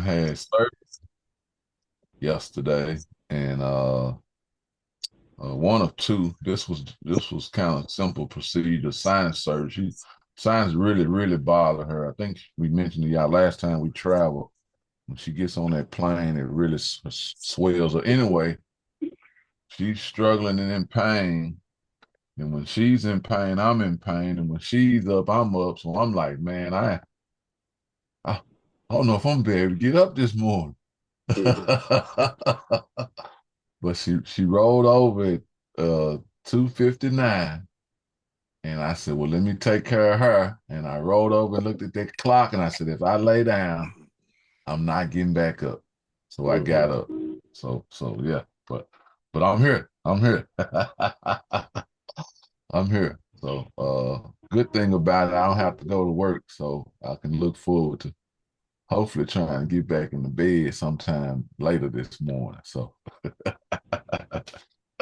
had service yesterday, and one of two. This was kind of simple procedure. Sinus surgery. Sinus really bother her. I think we mentioned to y'all last time we traveled. When she gets on that plane, it really swells her. Anyway, she's struggling and in pain. And when she's in pain, I'm in pain. And when she's up, I'm up. So I'm like, man, I don't know if I'm gonna be able to get up this morning. Mhm. But she rolled over at 2:59. And I said, well, let me take care of her. And I rolled over and looked at that clock and I said, if I lay down, I'm not getting back up. So I got Mhm. up. So yeah. But I'm here. I'm here. I'm here. So good thing about it, I don't have to go to work. So I can look forward to hopefully trying to get back in the bed sometime later this morning. So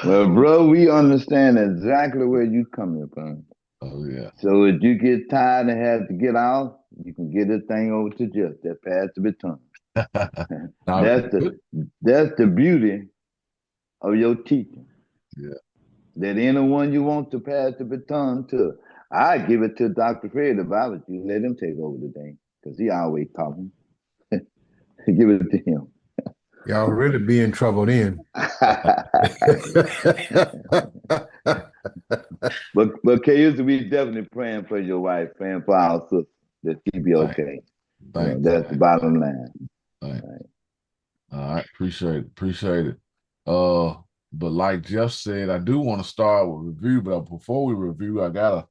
Well, bro, we understand exactly where you coming from. oh yeah. So if you get tired and have to get out, you can get this thing over to Jeff. That pass the baton. Now That's good. the beauty of your teaching. Yeah. That anyone you want to pass the baton to, I give it to Dr. Fred if I was you. Let him take over the thing because he always talking. Give it to him. Y'all really be in trouble then. but KUs, we definitely praying for your wife, praying for our sister that she be Thank, okay. thank, That's the thank, bottom line. thank. Right. All right, appreciate it. Appreciate it. Uh, but like Jeff said, I do want to start with review, but before we review, I got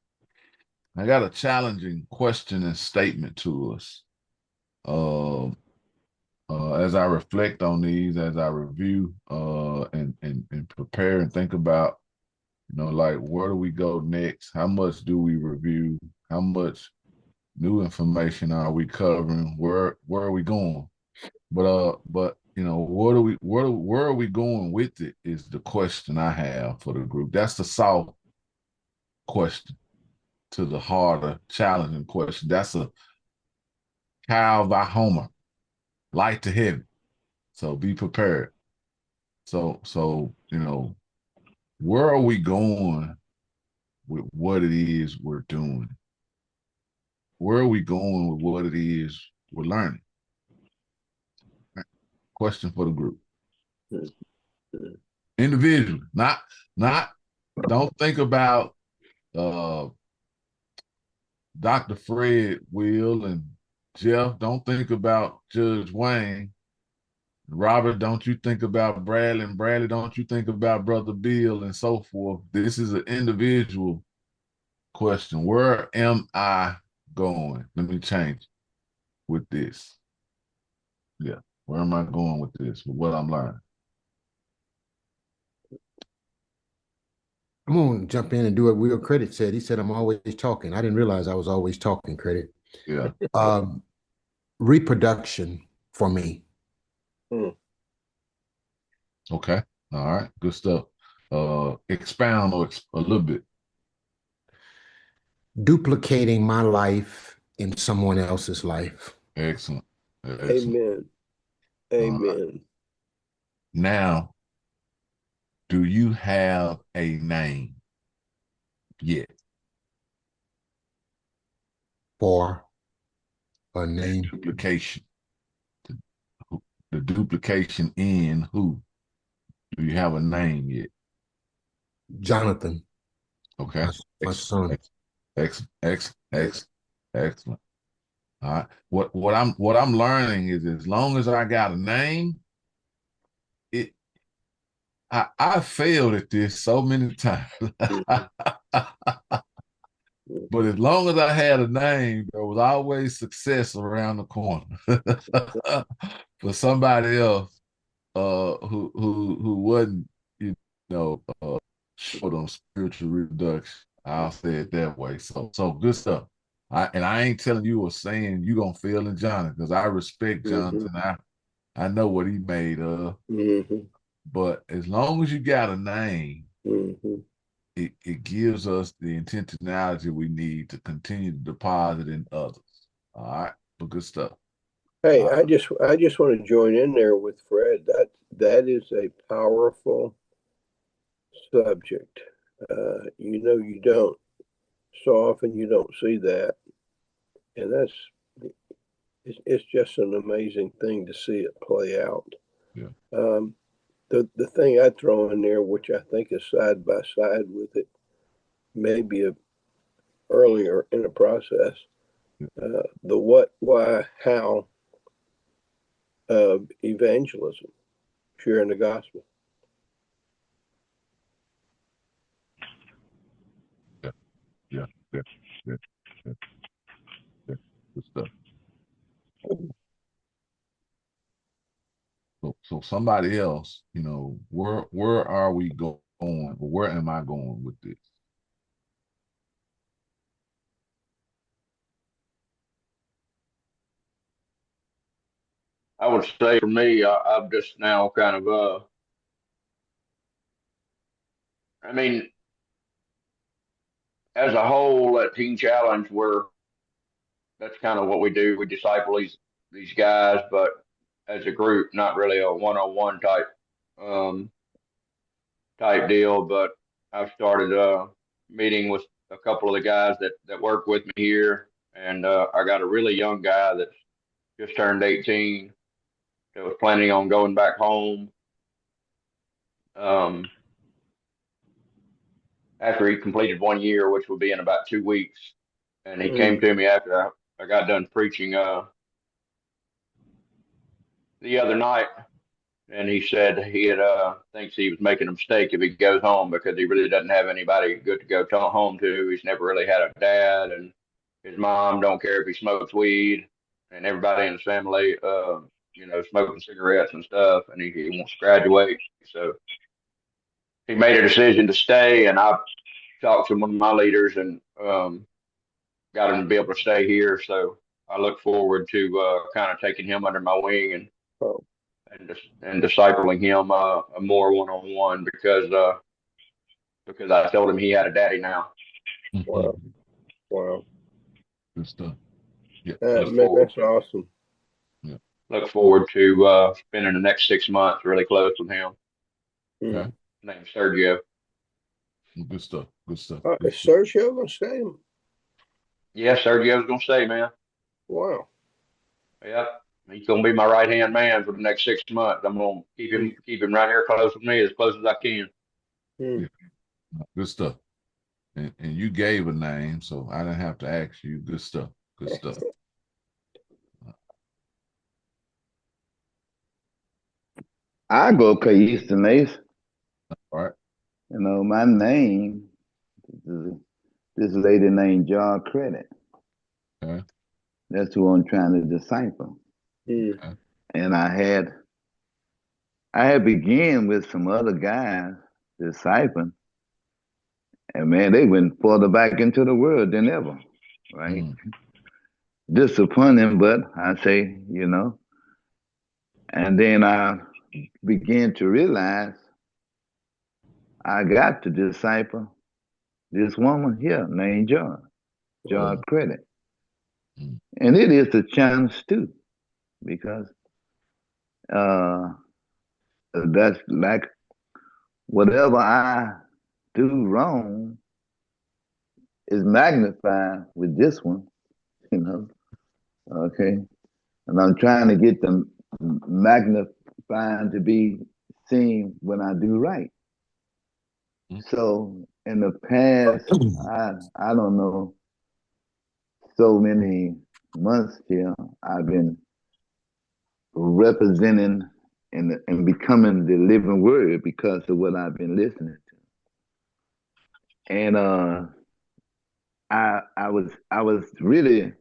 a challenging question and statement to us. Uh, as I reflect on these, as I review, and prepare and think about, like where do we go next? How much do we review? How much new information are we covering? Where are we going? But where are we going with it is the question I have for the group. That's the soft question to the harder, challenging question. That's a Kyle by Homer, light to heavy. So be prepared. So where are we going with what it is we're doing? Where are we going with what it is we're learning? Question for the group. Individually, not don't think about uh Dr. Fred, Will, and Jeff. Don't think about Judge Wayne. Robert, don't you think about Bradley, and Bradley, don't you think about Brother Bill, and so forth. This is an individual question. Where am I going? Let me change with this. Yeah. Where am I going with this? With what I'm learning? I'm gonna jump in and do what Will Credit said. He said I'm always talking. I didn't realize I was always talking, Credit. Yeah. Um, Reproduction for me. Mm. Okay. All right. Good stuff. Expound a little bit. Duplicating my life in someone else's life. Excellent. Excellent. Amen. Right. Amen. Now, do you have a name yet? For a That name. duplication. The, the duplication in who? Do you have a name yet? Jonathan, Okay. my son. Excellent. All right. What I'm learning is as long as I got a name, it I failed at this so many times. Mhm. But as long as I had a name, there was always success around the corner for somebody else who wasn't, short on spiritual reproduction. I'll say it that way. So good stuff. I ain't telling you or saying you gonna fail in Jonathan because I respect Mhm. Jonathan. I know what he made of. Mhm. But as long as you got a name, Mhm. it gives us the intentionality we need to continue to deposit in others. All right, but good stuff. Hey, I just want to join in there with Fred. That is a powerful subject. You don't so often you don't see that, and it's just an amazing thing to see it play out. Yeah. The thing I'd throw in there, which I think is side by side with it, maybe earlier in the process, the what, why, how of evangelism, sharing the gospel. Yeah. Yeah. Yeah. Yeah. Yeah. Good stuff. So somebody else, where are we going? Or where am I going with this? I would say for me, I've just now kind of, I mean, as a whole, at Teen Challenge, that's kind of what we do. We disciple these guys, but as a group, not really a one-on-one um, type deal. But I've started meeting with a couple of the guys that work with me here, and I got a really young guy that's just turned 18 that was planning on going back home. Um, After he completed 1 year, which will be in about 2 weeks. And he came to me after I got done preaching the other night, and he said he had thinks he was making a mistake if he goes home because he really doesn't have anybody good to go home to. He's never really had a dad, and his mom don't care if he smokes weed, and everybody in his family, smoking cigarettes and stuff, and he wants to graduate. So he made a decision to stay, and I talked to one of my leaders and got him to be able to stay here. So I look forward to kind of taking him under my wing and discipling him more one on one because I told him he had a daddy now. Wow. Wow. Good stuff. Yeah. Man, that's awesome. Yeah. Look forward to spending the next 6 months really close with him. Okay. His name's Sergio. Good stuff. Good stuff. Is Sergio gonna stay? Yeah, Sergio's gonna stay, man. Wow. Yep. He's gonna be my right hand man for the next 6 months. I'm gonna keep him right here close with me, as close as I can. Yeah. Good stuff. And you gave a name, so I didn't have to ask you. Good stuff. Good stuff. I go Eastern Ace. All right. My name is this lady named John Credit. Okay. That's who I'm trying to disciple. Okay. And I had began with some other guys discipling, and man, they went further back into the world than ever, right? Disappointing, but I say, and then I began to realize I got to disciple this woman here named John Credit. And it is a challenge too, because that's like whatever I do wrong is magnified with this one, okay? And I'm trying to get them magnified to be seen when I do right. So in the past, I don't know, so many months here, I've been representing and becoming the living word because of what I've been listening to. And I was really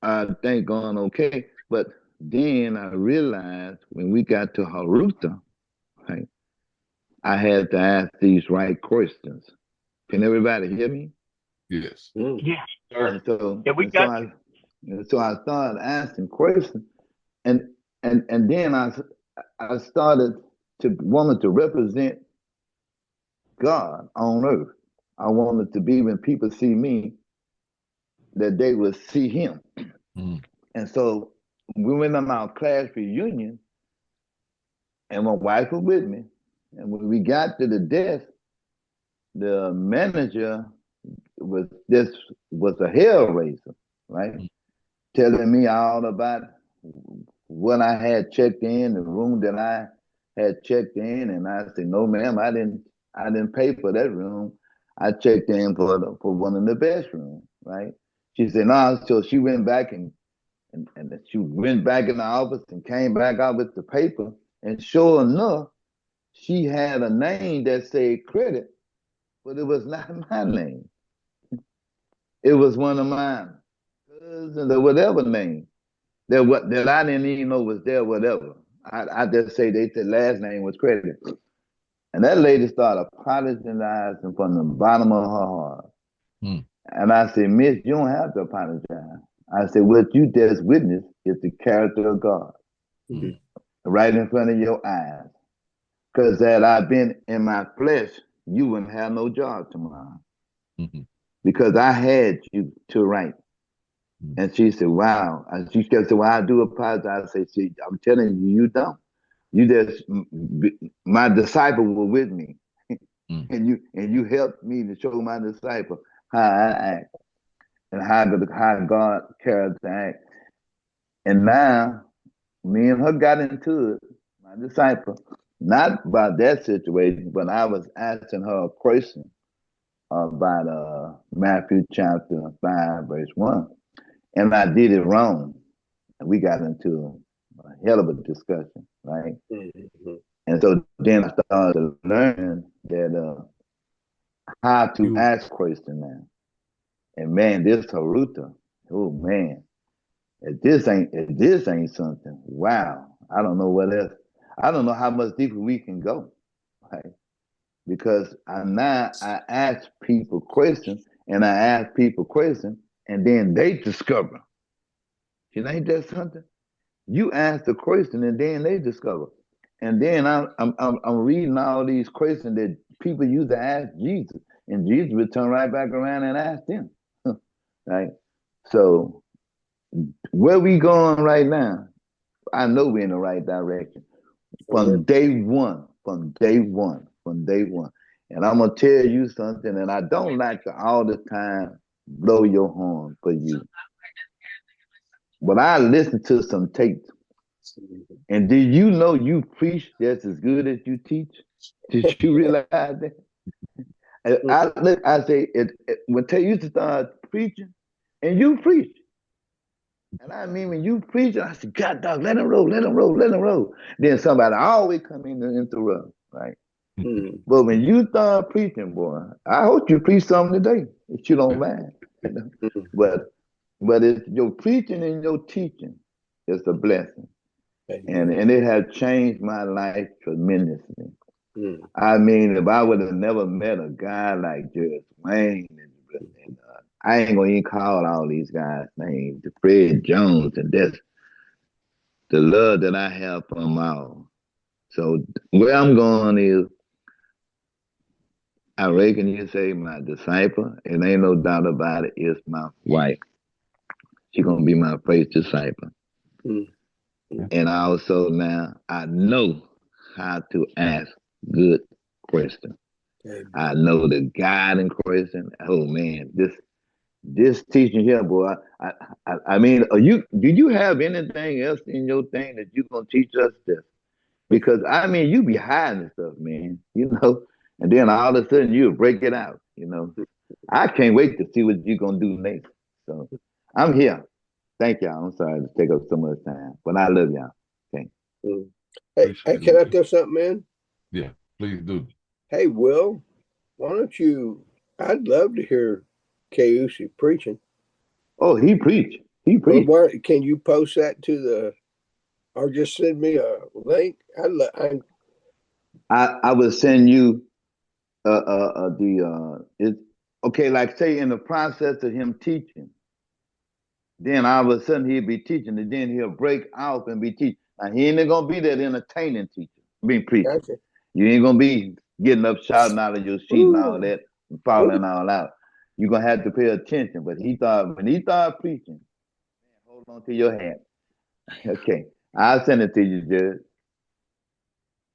I think going okay, but then I realized when we got to Haruta, right, I had to ask these right questions. Can everybody hear me? Yes. Yeah. And so, Yeah, we and got so I started asking questions, and then I started to wanted to represent God on earth. I wanted to be when people see me, that they will see Him. And And so we went on our class reunion, and my wife was with me. And when we got to the desk, the manager was a hell raiser, right? Telling me all about what I had checked in, the room that I had checked in, and I said, "No, ma'am, I didn't pay for that room. I checked in for one of the best rooms, right?" She said, "No." So she went back and she went back in the office and came back out with the paper, and sure enough, she had a name that said credit, but it was not my name. It was one of mine, cousins or whatever name that I didn't even know was there, whatever. I just say they said last name was credit. And that lady started apologizing from the bottom of her heart. Hmm. And I said, "Miss, you don't have to apologize." I said, "What you just witnessed is the character of God right in front of your eyes. Because had I been in my flesh, you wouldn't have no job tomorrow. Mm-hmm. Because I had you to write." And she said, "Wow." And she kept saying, "Well, I do apologize." I said, "See, I'm telling you, you don't. You just, my disciple were with me. And you helped me to show my disciple how I act and how God cares to act." And now, me and her got into it, my disciple, not about that situation, but I was asking her a question about Matthew chapter 5, verse 1. And I did it wrong. And we got into a hell of a discussion, right? Mm-hmm. And so then I started to learn that how to ask questions now. And man, this Haruta, oh man, if this ain't something, wow. I don't know what else. I don't know how much deeper we can go, right? Because I ask people questions, and and then they discover. Ain't that something? You ask the question, and then they discover. And then I'm reading all these questions that people used to ask Jesus, and Jesus would turn right back around and ask them, right? So where we going right now? I know we're in the right direction from day one. And I'm gonna tell you something, and I don't like to all the time blow your horn for you, but I listen to some tapes. And did you know you preach just as good as you teach? Did you realize that? I say when they used to start preaching, and you preach. And I mean, when you preach, I said, "God, dog, let him roll, let him roll, let him roll." Then somebody always come in and interrupt, right? But when you start preaching, boy, I hope you preach something today, if you don't mind. You know? But it's your preaching and your teaching is a blessing. And it has changed my life tremendously. I mean, if I would have never met a guy like Judge Wayne, and I ain't gonna even call all these guys' names, Fred Jones, and that's the love that I have for them all. So where I'm going is, I reckon you say my disciple, and ain't no doubt about it, is my wife. She's gonna be my first disciple. And also now I know how to ask good questions. I know the guiding question. Oh man, this teaching here, boy. I mean, do you have anything else in your thing that you gonna teach us this? Because I mean, you be hiding stuff, man. You know, and then all of a sudden you break it out. You know, I can't wait to see what you're gonna do next. So I'm here. Thank y'all. I'm sorry to take up so much time, but I love y'all. Okay. Hey, can I throw something in? Yeah, please do. Hey, Will, why don't you? I'd love to hear Keusi preaching. Oh, he preached. He preached. Well, can you post that to or just send me a link? I will send you it's okay. Like say in the process of him teaching, then all of a sudden he'll be teaching, and then he'll break out and be teaching. Now he ain't gonna be that entertaining teacher, being preaching. Gotcha. You ain't gonna be getting up shouting out of your seat and all that, and falling all out. You're gonna have to pay attention. But when he started preaching, man, hold onto your hand. Okay. I'll send it to you, Judge.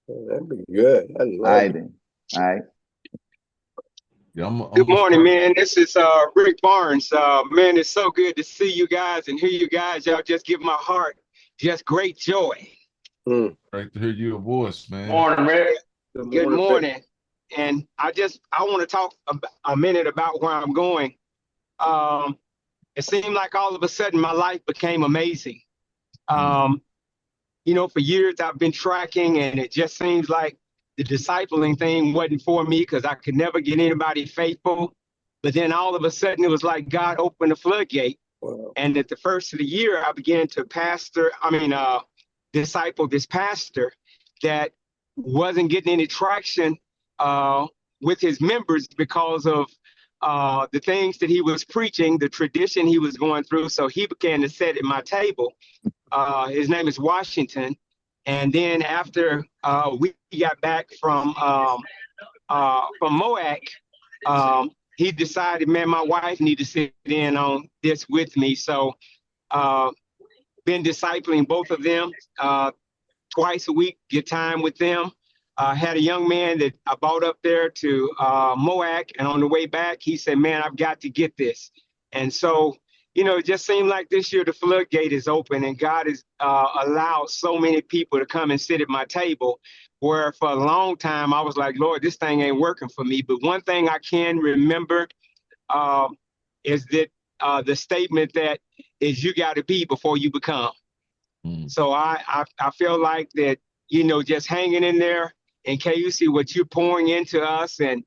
That'd be good. I All love right it. then. All right. Yeah, I'm Good gonna morning, start. man. This is Rick Barnes. Man, it's so good to see you guys and hear you guys. Y'all just give my heart just great joy. Great to hear your voice, man. Morning, Rick. Good morning. And I want to talk a minute about where I'm going. It seemed like all of a sudden my life became amazing. You know, for years I've been tracking, and it just seems like the discipling thing wasn't for me because I could never get anybody faithful. But then all of a sudden it was like God opened the floodgate. Wow. And at the first of the year, I began to disciple this pastor that wasn't getting any traction with his members because of the things that he was preaching, the tradition he was going through. So he began to sit at my table. His name is Washington. And then after we got back from MOAC, he decided, man, my wife needs to sit in on this with me. So been discipling both of them twice a week, get time with them. Had a young man that I brought up there to MOAC, and on the way back, he said, man, I've got to get this. And so, you know, it just seemed like this year the floodgate is open, and God has allowed so many people to come and sit at my table, where for a long time I was like, Lord, this thing ain't working for me. But one thing I can remember is that the statement that is you got to be before you become. So I feel like that, you know, just hanging in there, and KUC, what you're pouring into us and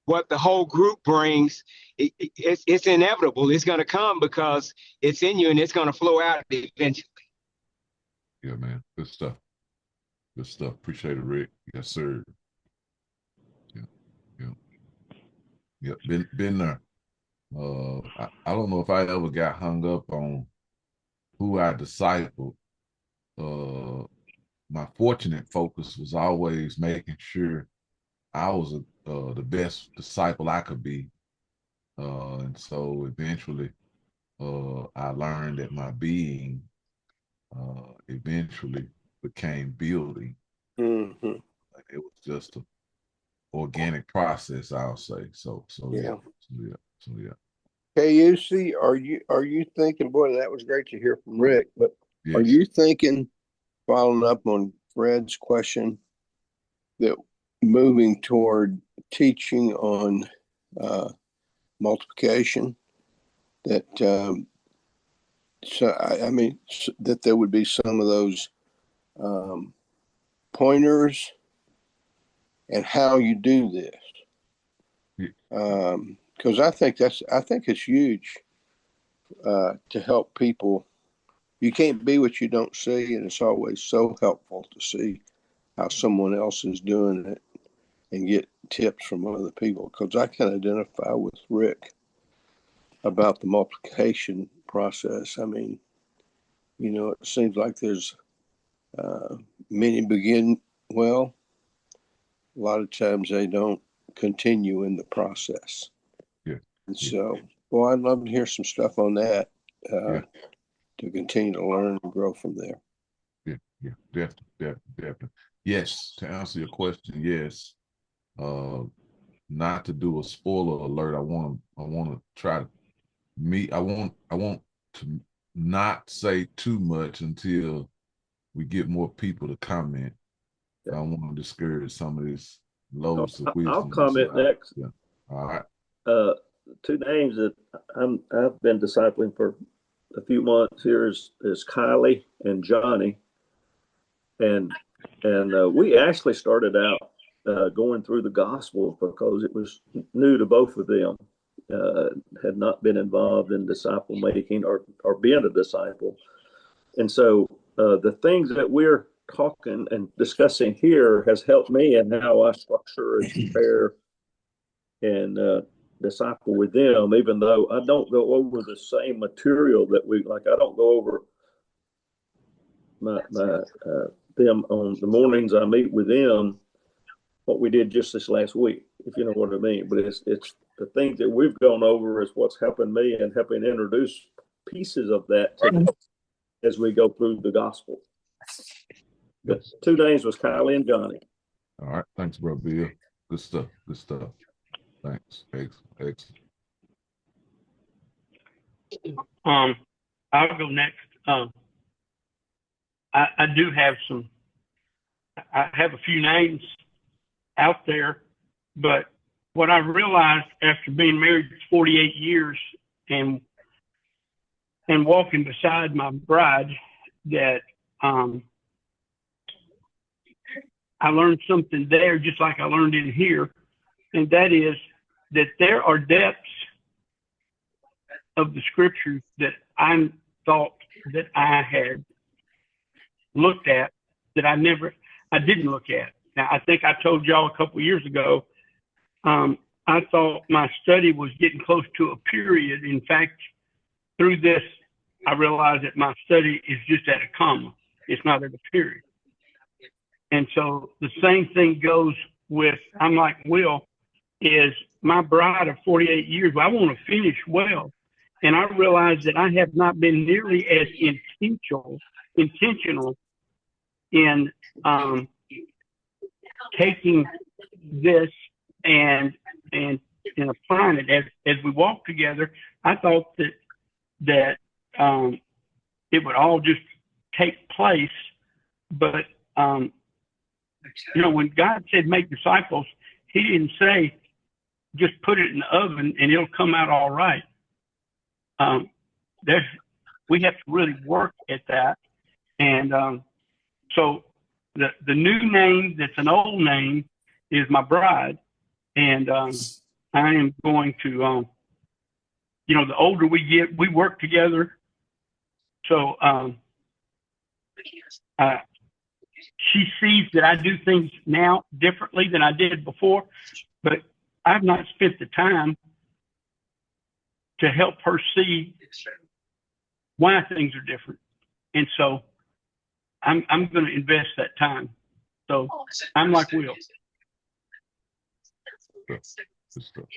what the whole group brings, it's inevitable. It's going to come because it's in you, and it's going to flow out eventually. Yeah, man. Good stuff. Good stuff. Appreciate it, Rick. Yes, sir. Yeah. Been there. I don't know if I ever got hung up on who I discipled. My fortunate focus was always making sure I was the best disciple I could be. And so eventually I learned that my being eventually became building. Mm-hmm. It was just an organic process, I'll say. So Yeah. yeah. KUC, are you thinking, boy, that was great to hear from Rick, but Yes. are you thinking, following up on Fred's question, that moving toward teaching on multiplication, that that there would be some of those pointers and how you do this? Because I think it's huge to help people. You can't be what you don't see, and it's always so helpful to see how someone else is doing it and get tips from other people. Because I can identify with Rick about the multiplication process. I mean, you know, it seems like there's many begin well. A lot of times they don't continue in the process. Yeah. And so, well, I'd love to hear some stuff on that to continue to learn and grow from there. Yeah, definitely. Yes, to answer your question, yes. Not to do a spoiler alert. I want to try to I want to not say too much until we get more people to comment. I don't want to discourage some of these loads of wisdom. I'll comment next. Yeah. All right. Two names that I've been discipling for a few months here is Kylie and Johnny, and we actually started out going through the Gospel because it was new to both of them. Had not been involved in disciple making or being a disciple, and so the things that we're talking and discussing here has helped me in how I structure and prepare and disciple with them, even though I don't go over the same material that we like. I don't go over them on the mornings I meet with them, what we did just this last week, if you know what I mean. But it's the things that we've gone over is what's helping me and helping introduce pieces of that today as we go through the gospel. The two names was Kylie and Johnny. All right. Thanks, Brother Bill. Good stuff. Good stuff. Thanks. Excellent. I'll go next. I do have I have a few names out there, but what I realized after being married 48 years and walking beside my bride that I learned something there just like I learned in here, and that is that there are depths of the scriptures that I thought that I had looked at that I didn't look at. Now, I think I told y'all a couple of years ago, I thought my study was getting close to a period. In fact, through this, I realized that my study is just at a comma. It's not at a period. And so the same thing goes with, I'm like Will, is my bride of 48 years, I want to finish well. And I realized that I have not been nearly as intentional in taking this and applying it as we walk together. I thought that it would all just take place, but when God said make disciples, He didn't say just put it in the oven and it'll come out all right. We have to really work at that, and so the new name that's an old name is my bride, and I am going to the older we get, we work together. So she sees that I do things now differently than I did before, but I've not spent the time to help her see why things are different. And so I'm going to invest that time. So I'm like Will. Good stuff.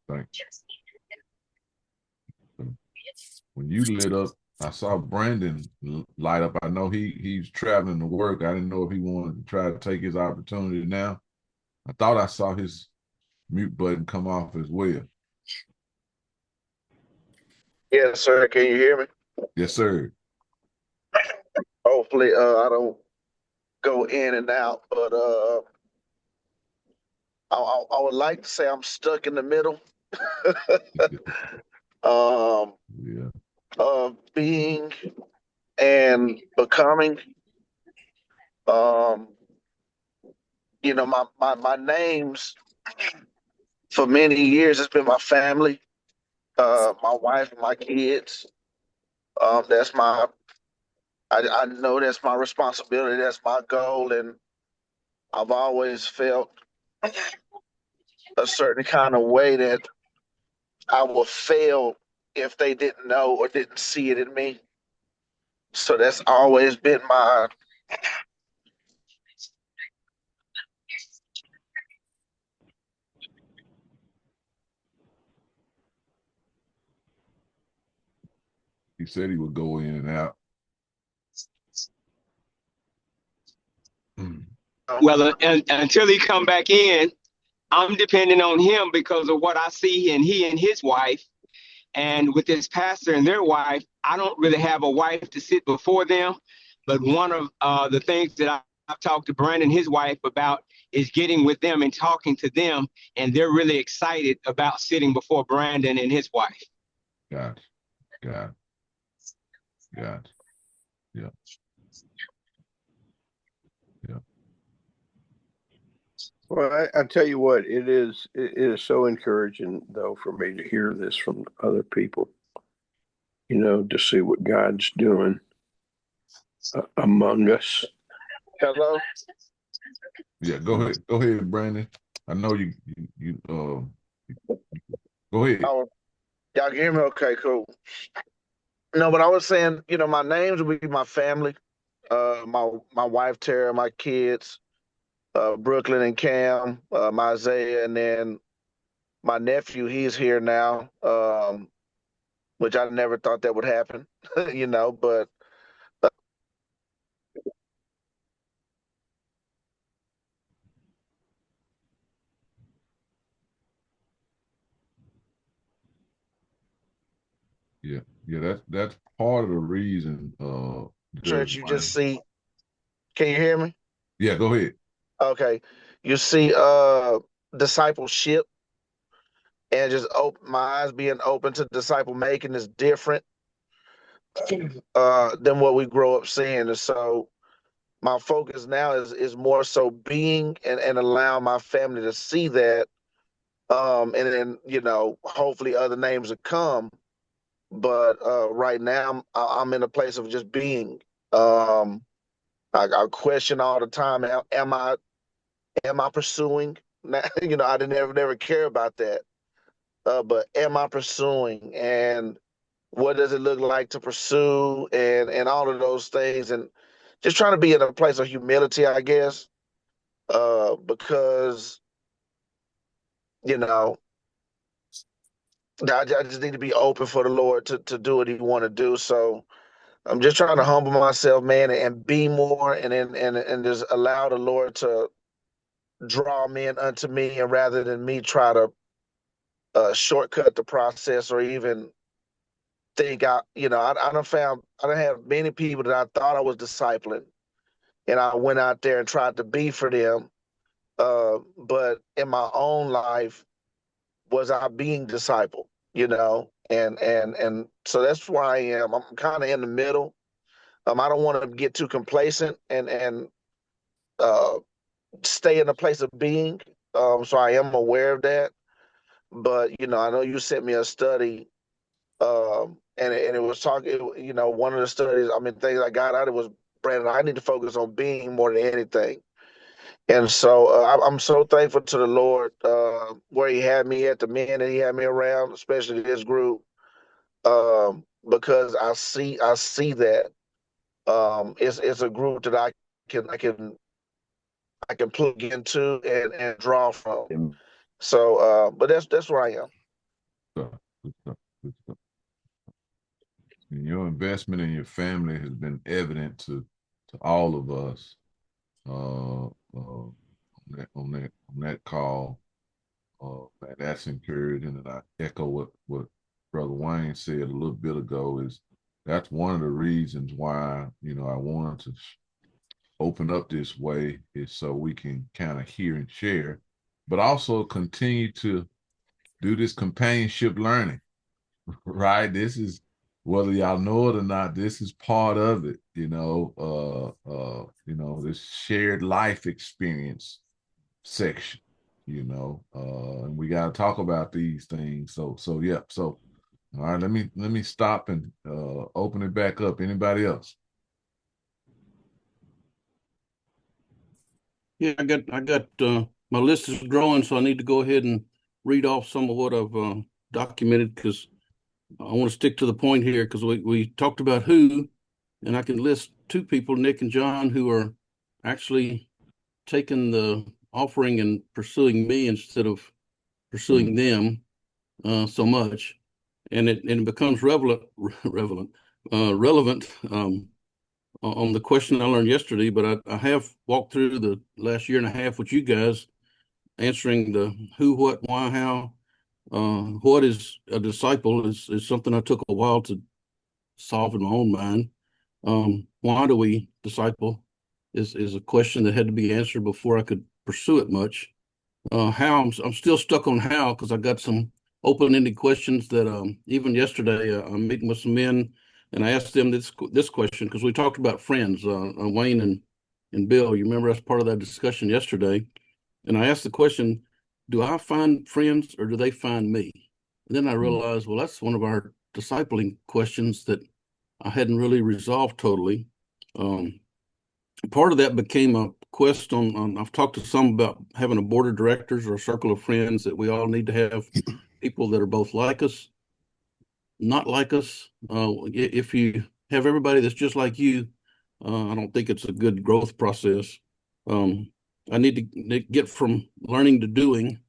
Thanks. When you lit up, I saw Brandon light up. I know he's traveling to work. I didn't know if he wanted to try to take his opportunity now. I thought I saw his mute button come off as well. Yes, sir. Can you hear me? Yes, sir. Hopefully, I don't go in and out, but I would like to say I'm stuck in the middle. Yeah. Of being and becoming. My names for many years has been my family, my wife and my kids. That's I know that's my responsibility. That's my goal. And I've always felt a certain kind of way that I will fail if they didn't know or didn't see it in me. So that's always been my He said he would go in and out. Well, until he come back in, I'm depending on him because of what I see in he and his wife. And with this pastor and their wife, I don't really have a wife to sit before them. But one of the things that I've talked to Brandon, his wife, about is getting with them and talking to them. And they're really excited about sitting before Brandon and his wife. Got it. Yeah. Well, I tell you what, it is so encouraging though for me to hear this from other people, to see what God's doing among us. hello. Yeah, go ahead, Brandon. I know you go ahead. Oh, y'all can hear me? Okay, cool. No, but I was saying, my names would be my family, my wife Tara, my kids, Brooklyn and Cam, my Isaiah, and then my nephew. He's here now. which I never thought that would happen, you know, but Yeah, that's part of the reason. Judge church, you just Wayne. see, can you hear me? Yeah, go ahead. Okay. You see discipleship and just open my eyes being open to disciple making is different than what we grow up seeing. And so my focus now is more so being and allow my family to see that. And then, you know, hopefully other names will come. But right now I'm in a place of just being. I question all the time, am I pursuing? You know, I didn't never care about that. But am I pursuing, and what does it look like to pursue, and all of those things, and just trying to be in a place of humility, I guess, because you know I just need to be open for the Lord to do what He want to do. So I'm just trying to humble myself, man, and be more, and just allow the Lord to draw men unto me, and rather than me try to shortcut the process or even think I don't have many people that I thought I was discipling, and I went out there and tried to be for them. But in my own life, was I being discipled? You know, and so that's where I am. I'm kind of in the middle. I don't want to get too complacent and uh, stay in a place of being. So I am aware of that. But you know, I know you sent me a study, and it was talking. You know, one of the studies. I mean, things I got out of it was, Brandon, I need to focus on being more than anything. And so I'm so thankful to the Lord where He had me at, the men that He had me around, especially this group, because I see that it's a group that can I can I can plug into and draw from. So, but that's where I am. Good stuff. Good stuff. And your investment in your family has been evident to all of us on that call. And that's encouraging, and I echo what Brother Wayne said a little bit ago. Is that's one of the reasons why I wanted to open up this way, is so we can kind of hear and share, but also continue to do this companionship learning. Right? This is, whether y'all know it or not, this is part of it. This shared life experience section. And we got to talk about these things. So yeah. So all right, let me stop and open it back up. Anybody else? Yeah, I got my list is growing, so I need to go ahead and read off some of what I've documented, because I want to stick to the point here, because we talked about who, and I can list two people, Nick and John, who are actually taking the offering and pursuing me instead of pursuing them so much, and it becomes relevant on the question I learned yesterday. But I have walked through the last year and a half with you guys, answering the who, what, why, how. What is a disciple is something I took a while to solve in my own mind. Why do we disciple is a question that had to be answered before I could pursue it much. How, I'm still stuck on how, because I got some open-ended questions that even yesterday I'm meeting with some men, and I asked them this question, because we talked about friends, Wayne and Bill. You remember, that's part of that discussion yesterday. And I asked the question, do I find friends or do they find me? And then I realized, well, that's one of our discipling questions that I hadn't really resolved totally. Part of that became a quest on I've talked to some about having a board of directors or a circle of friends, that we all need to have people that are both like us, not like us. If you have everybody that's just like you, I don't think it's a good growth process. I need to get from learning to doing.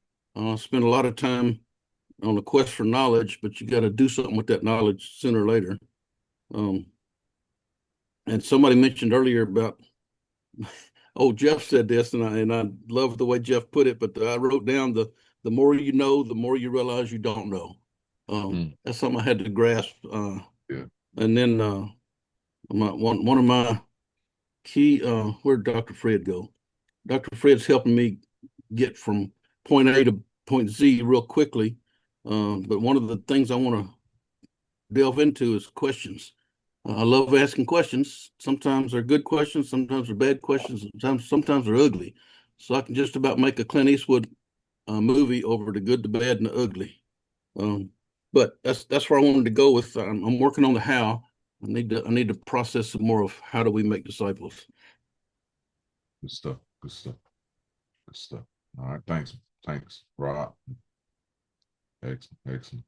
Spend a lot of time on a quest for knowledge, but you got to do something with that knowledge sooner or later. And somebody mentioned earlier about, oh, Jeff said this, and I love the way Jeff put it, but I wrote down the more you know, the more you realize you don't know. That's something I had to grasp. Yeah. And then one of my key, where'd Dr. Fred go? Dr. Fred's helping me get from point A to point Z real quickly. But one of the things I want to delve into is questions. I love asking questions. Sometimes they're good questions, sometimes they're bad questions, sometimes they're ugly. So I can just about make a Clint Eastwood movie over the good, the bad, and the ugly. But that's where I wanted to go with. I'm working on the how. I need to process some more of how do we make disciples. Good stuff. Good stuff. Good stuff. All right. Thanks, Rob. Excellent.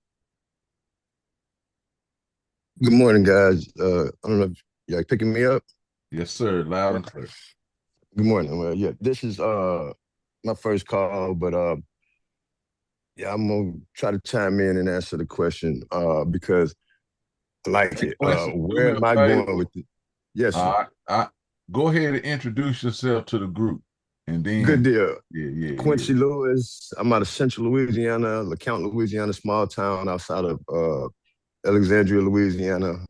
Good morning, guys. I don't know if y'all picking me up. Yes, sir. Loud and clear. Good morning. Well, yeah, this is my first call, but yeah, I'm gonna try to chime in and answer the question because I like it. Where am I going with it? Yes, sir. Go ahead and introduce yourself to the group, and then good deal. Yeah. Quincy Lewis. I'm out of Central Louisiana, LeCount, Louisiana, small town outside of Alexandria, Louisiana.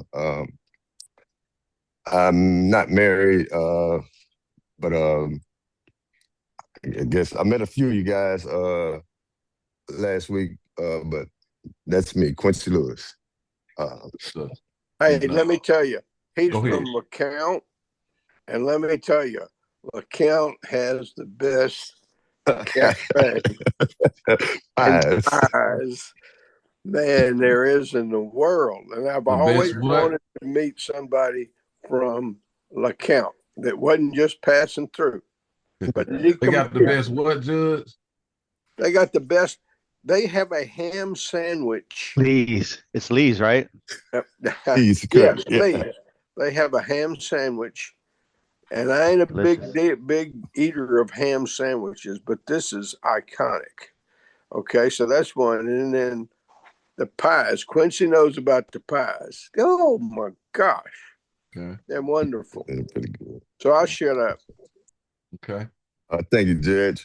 I'm not married, but I guess I met a few of you guys last week, but that's me, Quincy Lewis. Hey, let me tell you, he's from LeCount, and let me tell you, LeCount has the best cafe and pies, man, there is in the world. And I've always wanted to meet somebody from LeCount that wasn't just passing through. But they got the best what, Judge? They got the best. They have a ham sandwich. Lee's. It's Lee's, right? Lee's, yes, Lee's. They have a ham sandwich. And I ain't a big eater of ham sandwiches, but this is iconic. Okay, so that's one. And then the pies. Quincy knows about the pies. Oh my gosh. Okay. They're wonderful. They're pretty good. So I'll shut up. Okay. Thank you, Judge.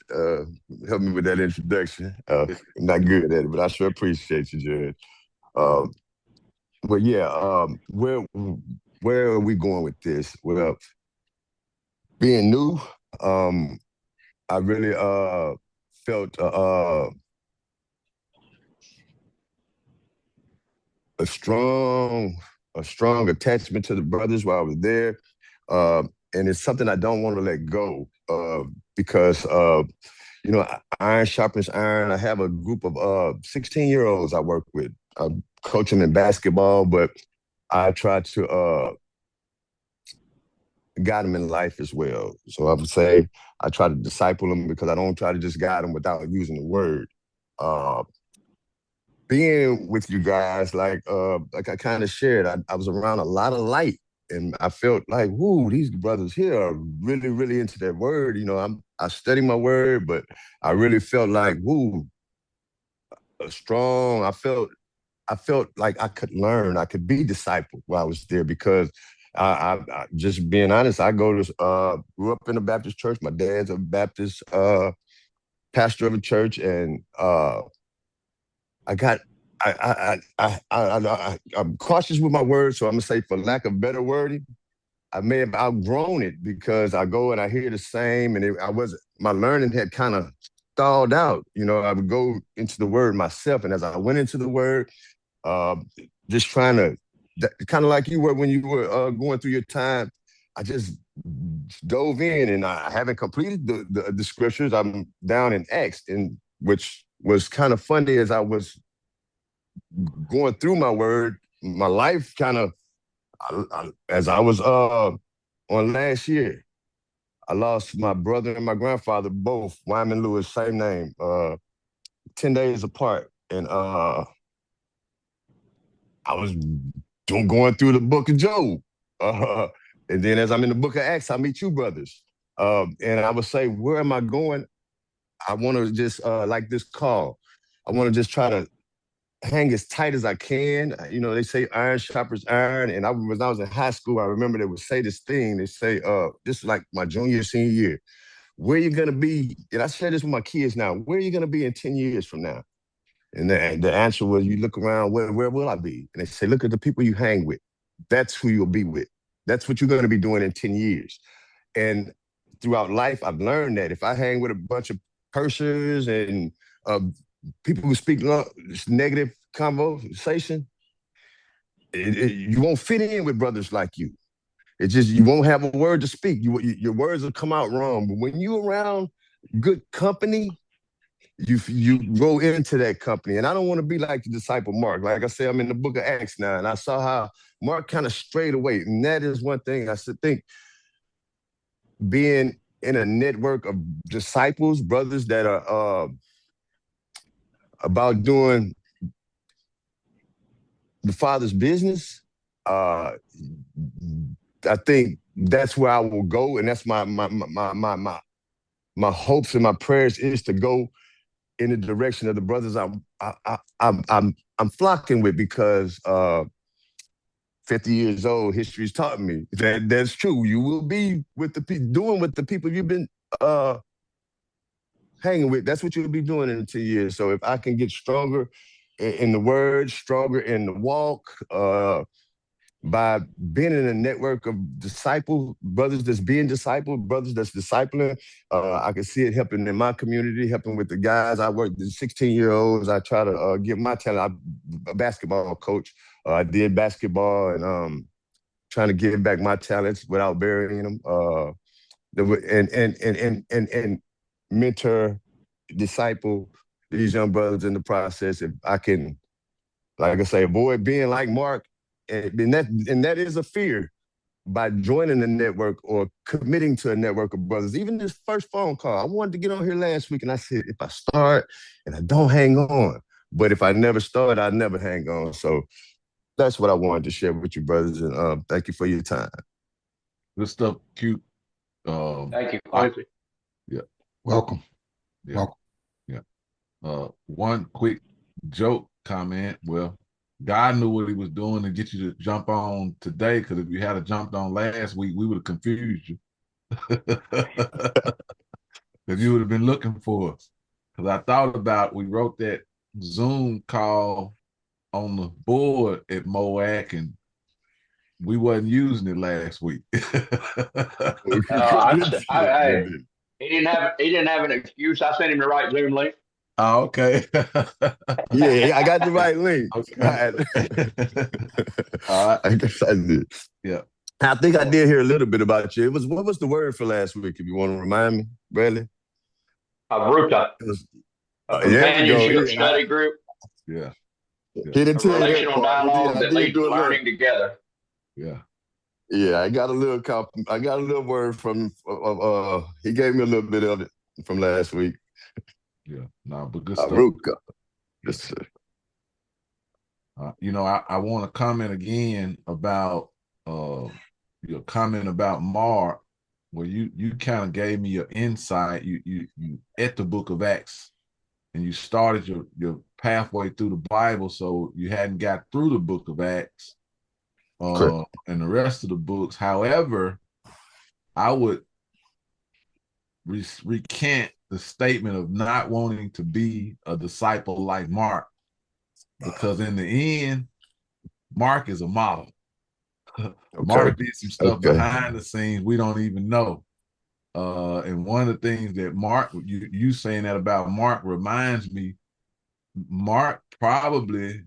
Help me with that introduction. I'm not good at it, but I sure appreciate you, Judge. But yeah, where are we going with this? Well, being new, I really felt a strong attachment to the brothers while I was there. And it's something I don't want to let go because, you know, iron sharpens iron. I have a group of 16-year-olds I work with. I coach them in basketball, but I try to guide them in life as well. So I would say I try to disciple them because I don't try to just guide them without using the word. Being with you guys, like I kind of shared, I was around a lot of light. And I felt like, whoo, these brothers here are really, really into their word. You know, I study my word, but I really felt like, whoo, strong. I felt like I could learn, I could be discipled while I was there because I just being honest, I grew up in a Baptist church. My dad's a Baptist pastor of a church, and I'm cautious with my words, so I'm gonna say, for lack of better wording, I may have outgrown it because I go and I hear the same, and my learning had kind of stalled out. You know, I would go into the word myself, and as I went into the word, just trying to, kind of like you were when you were going through your time, I just dove in, and I haven't completed the scriptures. I'm down in Acts, and which was kind of funny as I was going through my word, my life kind of, as I was on last year, I lost my brother and my grandfather, both, Wyman Lewis, same name, 10 days apart. And I was going through the book of Job. And then as I'm in the book of Acts, I meet you brothers. And I would say, where am I going? I want to just, like this call, I want to just try to hang as tight as I can. You know, they say iron sharpens iron. And when I was in high school, I remember they would say this thing. They say, this is like my junior, senior year. Where you gonna be? And I share this with my kids now. Where are you gonna be in 10 years from now? And the answer was, you look around, where will I be? And they say, look at the people you hang with. That's who you'll be with. That's what you're going to be doing in 10 years. And throughout life, I've learned that if I hang with a bunch of cursors and people who speak negative conversation, you won't fit in with brothers like you. It's just, you won't have a word to speak. Your words will come out wrong. But when you're around good company, you grow into that company. And I don't want to be like the disciple Mark. Like I said, I'm in the book of Acts now, and I saw how Mark kind of strayed away. And that is one thing I think, being in a network of disciples, brothers that are about doing the Father's business, I think that's where I will go. And that's my hopes and my prayers is to go in the direction of the brothers I'm flocking with, because 50 years old, history's taught me that's true. You will be with the people, doing with the people you've been hanging with. That's what you'll be doing in 10 years. So if I can get stronger in the word, stronger in the walk, by being in a network of disciple brothers that's being discipled, brothers that's discipling, I can see it helping in my community, helping with the guys. I work with 16-year-olds. I try to give my talent. I'm a basketball coach. I did basketball, and trying to give back my talents without burying them. And mentor, disciple these young brothers in the process. If I can, like I say, avoid being like Mark. And that is a fear by joining a network or committing to a network of brothers. Even this first phone call, I wanted to get on here last week, and I said, if I start and I don't hang on, but if I never start, I never hang on. So that's what I wanted to share with you, brothers, and thank you for your time. Good stuff, Q. Thank you, Quincy. Yeah. Welcome. Yeah. Welcome. Yeah. One quick joke comment. Well, God knew what he was doing to get you to jump on today, because if you had jumped on last week, we would have confused you. Because you would have been looking for us. Because I thought about, we wrote that Zoom call on the board at MOAC, and we wasn't using it last week. He didn't have an excuse. I sent him the right Zoom link. Oh, okay. Yeah, I got the right link. Okay. All right. I guess I did. Yeah. I think I did hear a little bit about you. What was the word for last week, if you want to remind me, Bradley? Ruta. Companionship study group. Yeah. He didn't tell you relational dialogue that leads to learning together. Yeah. Yeah, I got a little word from he gave me a little bit of it from last week. Yeah, no, but good stuff. Yes, sir. I want to comment again about your comment about Mark, where you kind of gave me your insight. You at the book of Acts, and you started your pathway through the Bible, so you hadn't got through the book of Acts and the rest of the books. However, I would recant the statement of not wanting to be a disciple like Mark, because in the end, Mark is a model. Okay. Mark did some stuff behind the scenes we don't even know. And one of the things that Mark, you saying that about Mark reminds me, Mark probably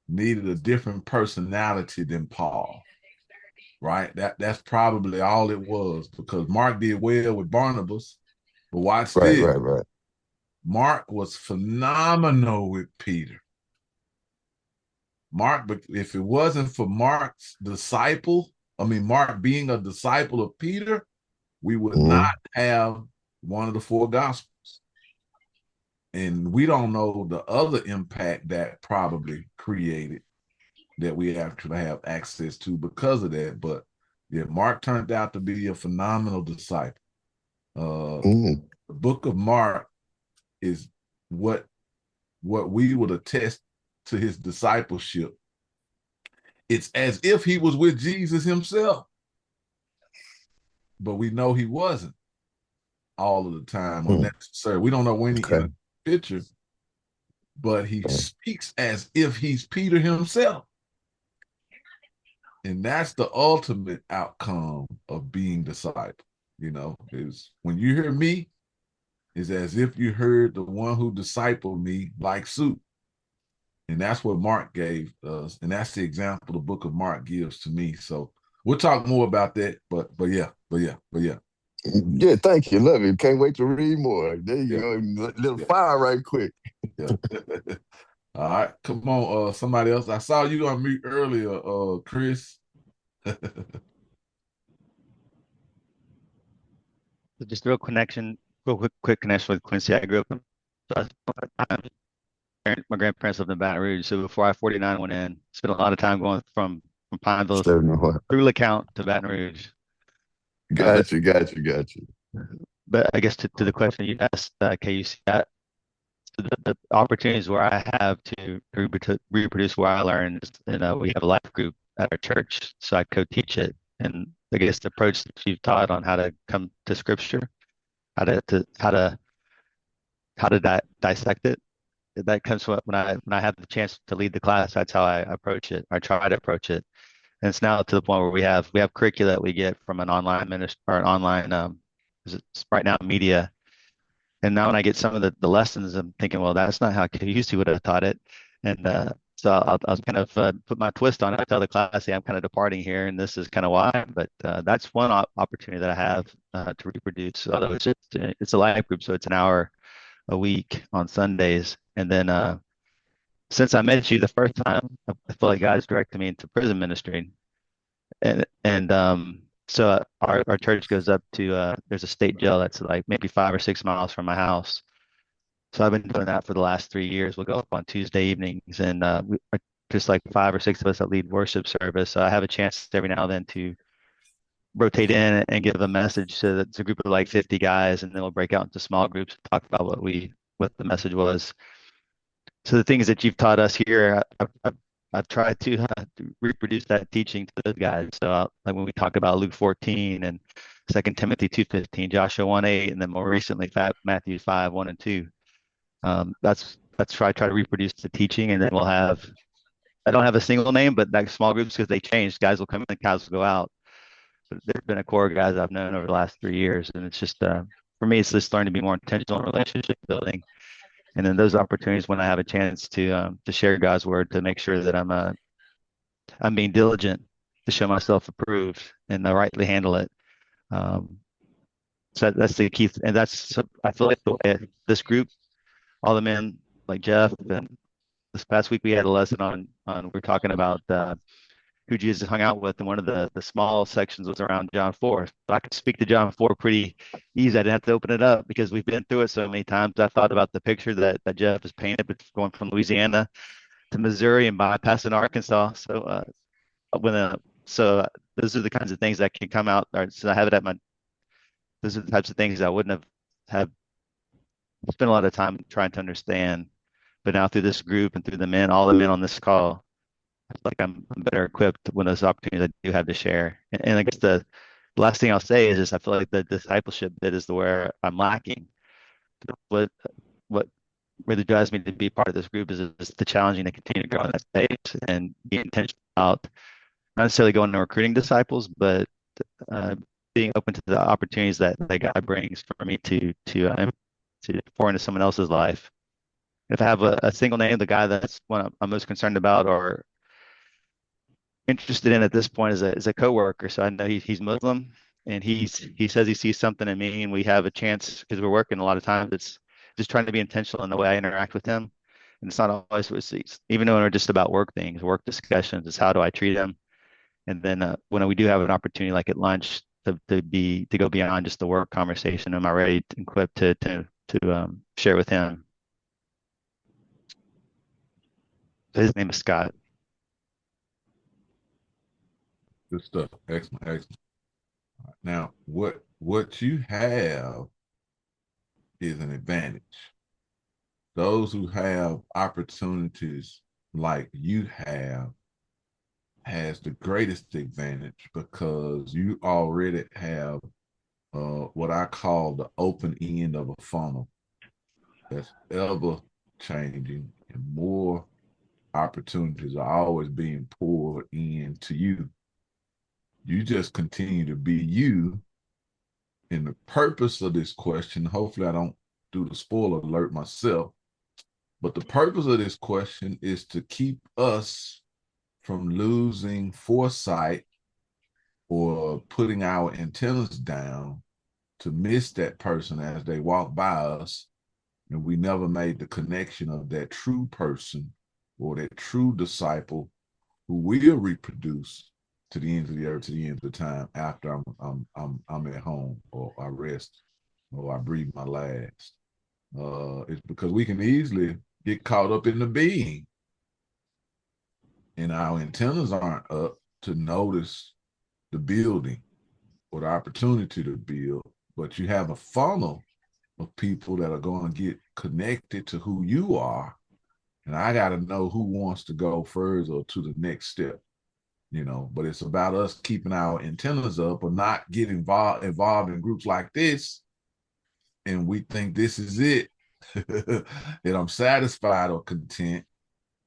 needed a different personality than Paul, right? That's probably all it was, because Mark did well with Barnabas. But watch this. Right. Mark was phenomenal with Peter. Mark, but if it wasn't for Mark's Mark being a disciple of Peter, we would not have one of the four Gospels. And we don't know the other impact that probably created that we actually have access to because of that. But yeah, Mark turned out to be a phenomenal disciple. The book of Mark is what we would attest to his discipleship, it's as if he was with Jesus himself. But we know he wasn't all of the time or necessarily. We don't know when he in a picture, but he speaks as if he's Peter himself. And that's the ultimate outcome of being disciple. You know, is when you hear me, is as if you heard the one who discipled me like soup. And that's what Mark gave us. And that's the example the book of Mark gives to me. So we'll talk more about that. But yeah. Yeah, thank you. Love it. Can't wait to read more. There you go. Little fire right quick. Yeah. All right. Come on, somebody else. I saw you on mute earlier, Chris. Just real quick connection with Quincy. I grew up my grandparents lived in Baton Rouge. So before I-49 went in, spent a lot of time going from Pineville through LeCount to Baton Rouge. Got you. But I guess to the question you asked, KUC, the opportunities where I have to reproduce where I learned, and we have a life group at our church, so I co-teach it. And I guess the approach that you've taught on how to come to Scripture, how to dissect it, that comes from when I have the chance to lead the class. That's how I approach it. I try to approach it, and it's now to the point where we have curricula that we get from an online minister or an online right now media. And now when I get some of the lessons, I'm thinking, well, that's not how KUC would have taught it. And so I'll kind of put my twist on it. I tell the class, hey, I'm kind of departing here, and this is kind of why. But that's one opportunity that I have to reproduce. Although it's a live group, so it's an hour a week on Sundays. And then since I met you the first time, I feel like God's directed me into prison ministry. And so our church goes up to there's a state jail that's like maybe 5 or 6 miles from my house. So I've been doing that for the last 3 years. We'll go up on Tuesday evenings, and we are just like 5 or 6 of us that lead worship service. So I have a chance every now and then to rotate in and give a message to it's a group of like 50 guys, and then we'll break out into small groups and talk about what the message was. So the things that you've taught us here, I've tried to reproduce that teaching to those guys. So like when we talk about Luke 14 and 2 Timothy 2:15, Joshua 1:8, and then more recently Matthew 5:1 and 2. That's why I try to reproduce the teaching, and then I don't have a single name, but like small groups, because they change. Guys will come in, guys will go out. But there's been a core of guys I've known over the last 3 years, and it's just for me, it's just learning to be more intentional in relationship building. And then those opportunities when I have a chance to share God's word, to make sure that I'm being diligent to show myself approved and rightly handle it. So that's the key, and I feel like the way this group, all the men like Jeff, and this past week we had a lesson on we're talking about who Jesus hung out with, and one of the small sections was around John 4. But I could speak to John 4 pretty easy. I didn't have to open it up because we've been through it so many times. I thought about the picture that Jeff has painted, but going from Louisiana to Missouri and bypassing Arkansas. So those are the kinds of things that can come out. So I have it those are the types of things I wouldn't have spent a lot of time trying to understand. But now through this group and through all the men on this call, I feel like I'm better equipped when those opportunities I do have to share. And I guess the last thing I'll say is just I feel like the discipleship bit is where I'm lacking. What really drives me to be part of this group is the challenging to continue to grow in that space and be intentional about not necessarily going to recruiting disciples, but being open to the opportunities that God brings for me to pour into someone else's life. If I have a single name, the guy that's one I'm most concerned about or interested in at this point is a coworker. So I know he's Muslim, and he says he sees something in me, and we have a chance because we're working a lot of times. It's just trying to be intentional in the way I interact with him, and it's not always what it sees. Even though we're just about work things, work discussions, it's how do I treat him, and then when we do have an opportunity like at lunch to go beyond just the work conversation, am I ready to equipped to share with him? His name is Scott. Good stuff. Excellent. Now, what you have is an advantage. Those who have opportunities like you have has the greatest advantage because you already have what I call the open end of a funnel that's ever changing, and more opportunities are always being poured into you. You just continue to be you. And the purpose of this question, hopefully I don't do the spoiler alert myself, but the purpose of this question is to keep us from losing foresight or putting our antennas down to miss that person as they walk by us, and we never made the connection of that true person or that true disciple who will reproduce to the end of the earth, to the end of the time after I'm at home or I rest or I breathe my last. It's because we can easily get caught up in the being, and our antennas aren't up to notice the building or the opportunity to build. But you have a funnel of people that are going to get connected to who you are, and I got to know who wants to go further to the next step. But it's about us keeping our antennas up or not get involved in groups like this, and we think this is it, that I'm satisfied or content,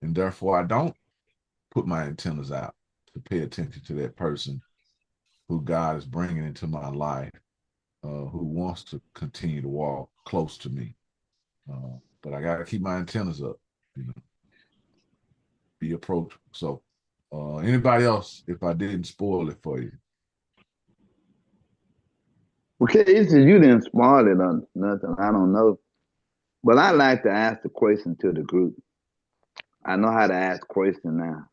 and therefore I don't put my antennas out to pay attention to that person who God is bringing into my life, who wants to continue to walk close to me. But I got to keep my antennas up, be approachable. So anybody else, if I didn't spoil it for you? Okay, you didn't spoil it on nothing. I don't know. But I like to ask the question to the group. I know how to ask questions now.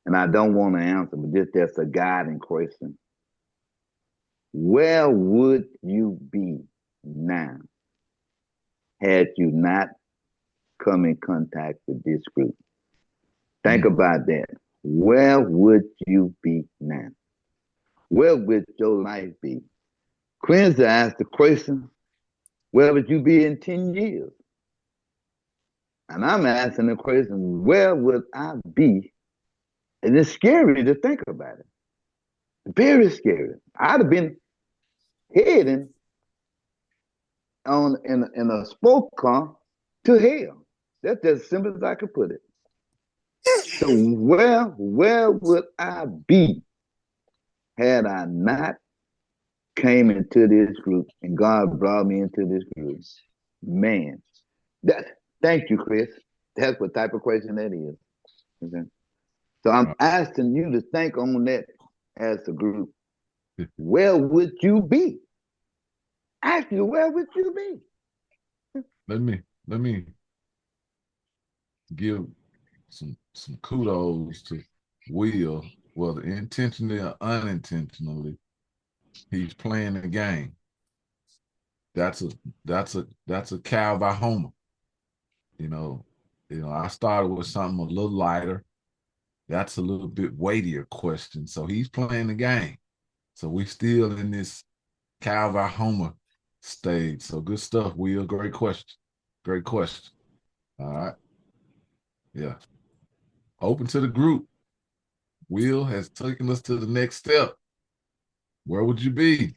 And I don't want to answer, but just that's a guiding question. Where would you be now had you not come in contact with this group? Think about that. Where would you be now? Where would your life be? Quincy asked the question, where would you be in 10 years? And I'm asking the question, where would I be? And it's scary to think about it. Very scary. I'd have been heading in a spoke car to hell. That's as simple as I could put it. So where would I be had I not came into this group and God brought me into this group? Man, thank you, Chris. That's what type of question that is. Okay. So I'm asking you to think on that as a group. Where would you be? Ask you, where would you be? Let me give some kudos to Will, whether intentionally or unintentionally. He's playing the game. That's a Cal by Homer. I started with something a little lighter. That's a little bit weightier question. So he's playing the game. So we still in this Cal by Homer stage. So good stuff, Will. Great question. Great question. All right. Yeah. Open to the group. Will has taken us to the next step. Where would you be?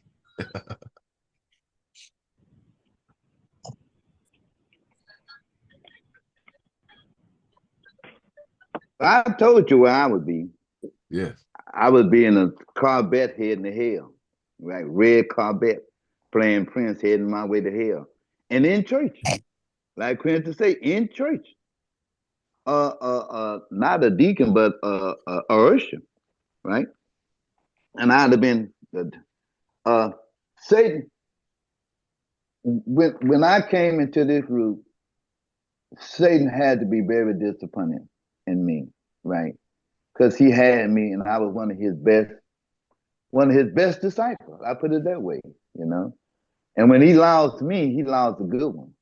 I told you where I would be. Yes. I would be in a Corvette heading to hell. Right? Red Corvette, playing Prince, heading my way to hell. And in church. Like Quincy say, in church. Not a deacon, but a usher, right? And I'd have been Satan. When I came into this group, Satan had to be very disappointed in me, right? Because he had me, and I was one of his best disciples. I put it that way, And when he lost me, he lost a good one,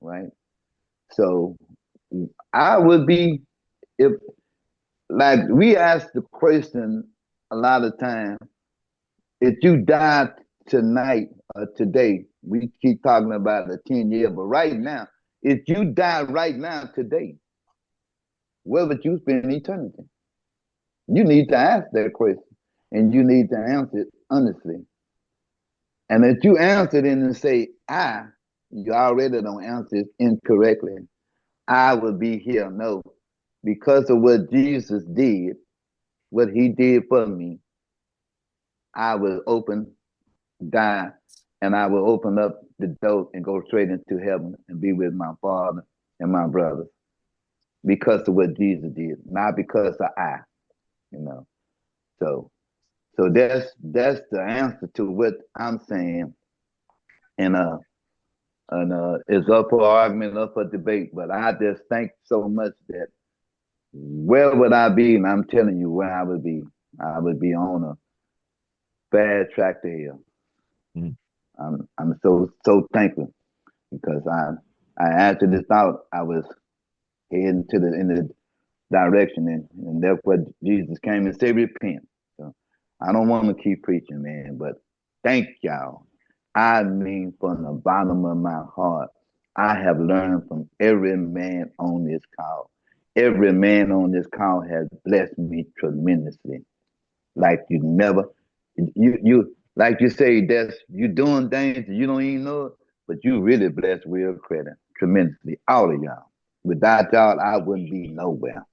right? So I would be, if like we ask the question a lot of times, if you died tonight or today, we keep talking about the 10 years, but right now, if you die right now today, where would you spend eternity? You need to ask that question, and you need to answer it honestly. And if you answer it and say, you already don't answer it incorrectly. I will be here. No, because of what Jesus did, what he did for me, I will die, and I will open up the door and go straight into heaven and be with my Father and my brothers because of what Jesus did, not because of you know. So that's the answer to what I'm saying. And it's up for argument, up for debate. But I just think so much that where would I be? And I'm telling you where I would be. I would be on a bad track to hell. Mm. I'm so thankful because I actually thought I was heading in the direction, and therefore Jesus came and said, repent. So I don't want to keep preaching, man, but thank y'all. I mean, from the bottom of my heart, I have learned from every man on this call. Every man on this call has blessed me tremendously. Like you never, you like you say, that's you doing things you don't even know it, but you really blessed Will Credit tremendously, all of y'all. Without y'all, I wouldn't be nowhere.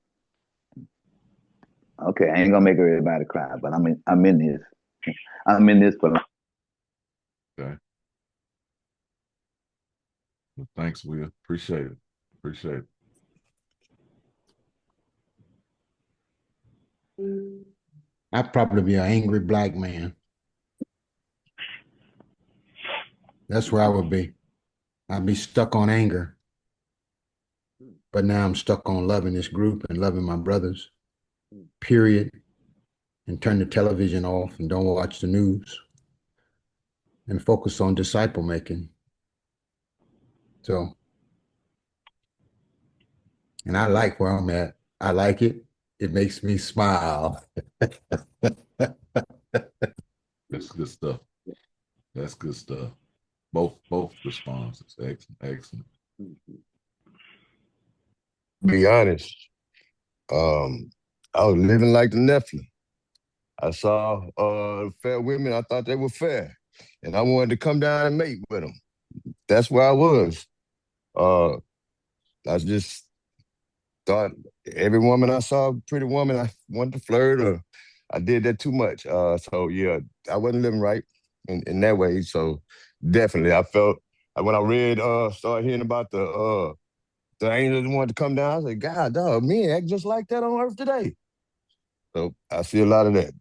Okay, I ain't gonna make everybody cry, but I'm in this. I'm in this for. Okay. Well, thanks, Will. Appreciate it. Appreciate it. I'd probably be an angry black man. That's where I would be. I'd be stuck on anger. But now I'm stuck on loving this group and loving my brothers, period. And turn the television off and don't watch the news and focus on disciple making. So, and I like where I'm at. I like it. It makes me smile. That's good stuff. That's good stuff. Both responses. Excellent. Be honest. I was living like the Nephilim. I saw fair women. I thought they were fair, and I wanted to come down and mate with them. That's where I was. I just thought every woman I saw, pretty woman, I wanted to flirt, or I did that too much. So yeah, I wasn't living right in that way. So definitely, I felt when I read, started hearing about the angels wanted to come down. I said, God, dog, men act just like that on earth today. So I see a lot of that.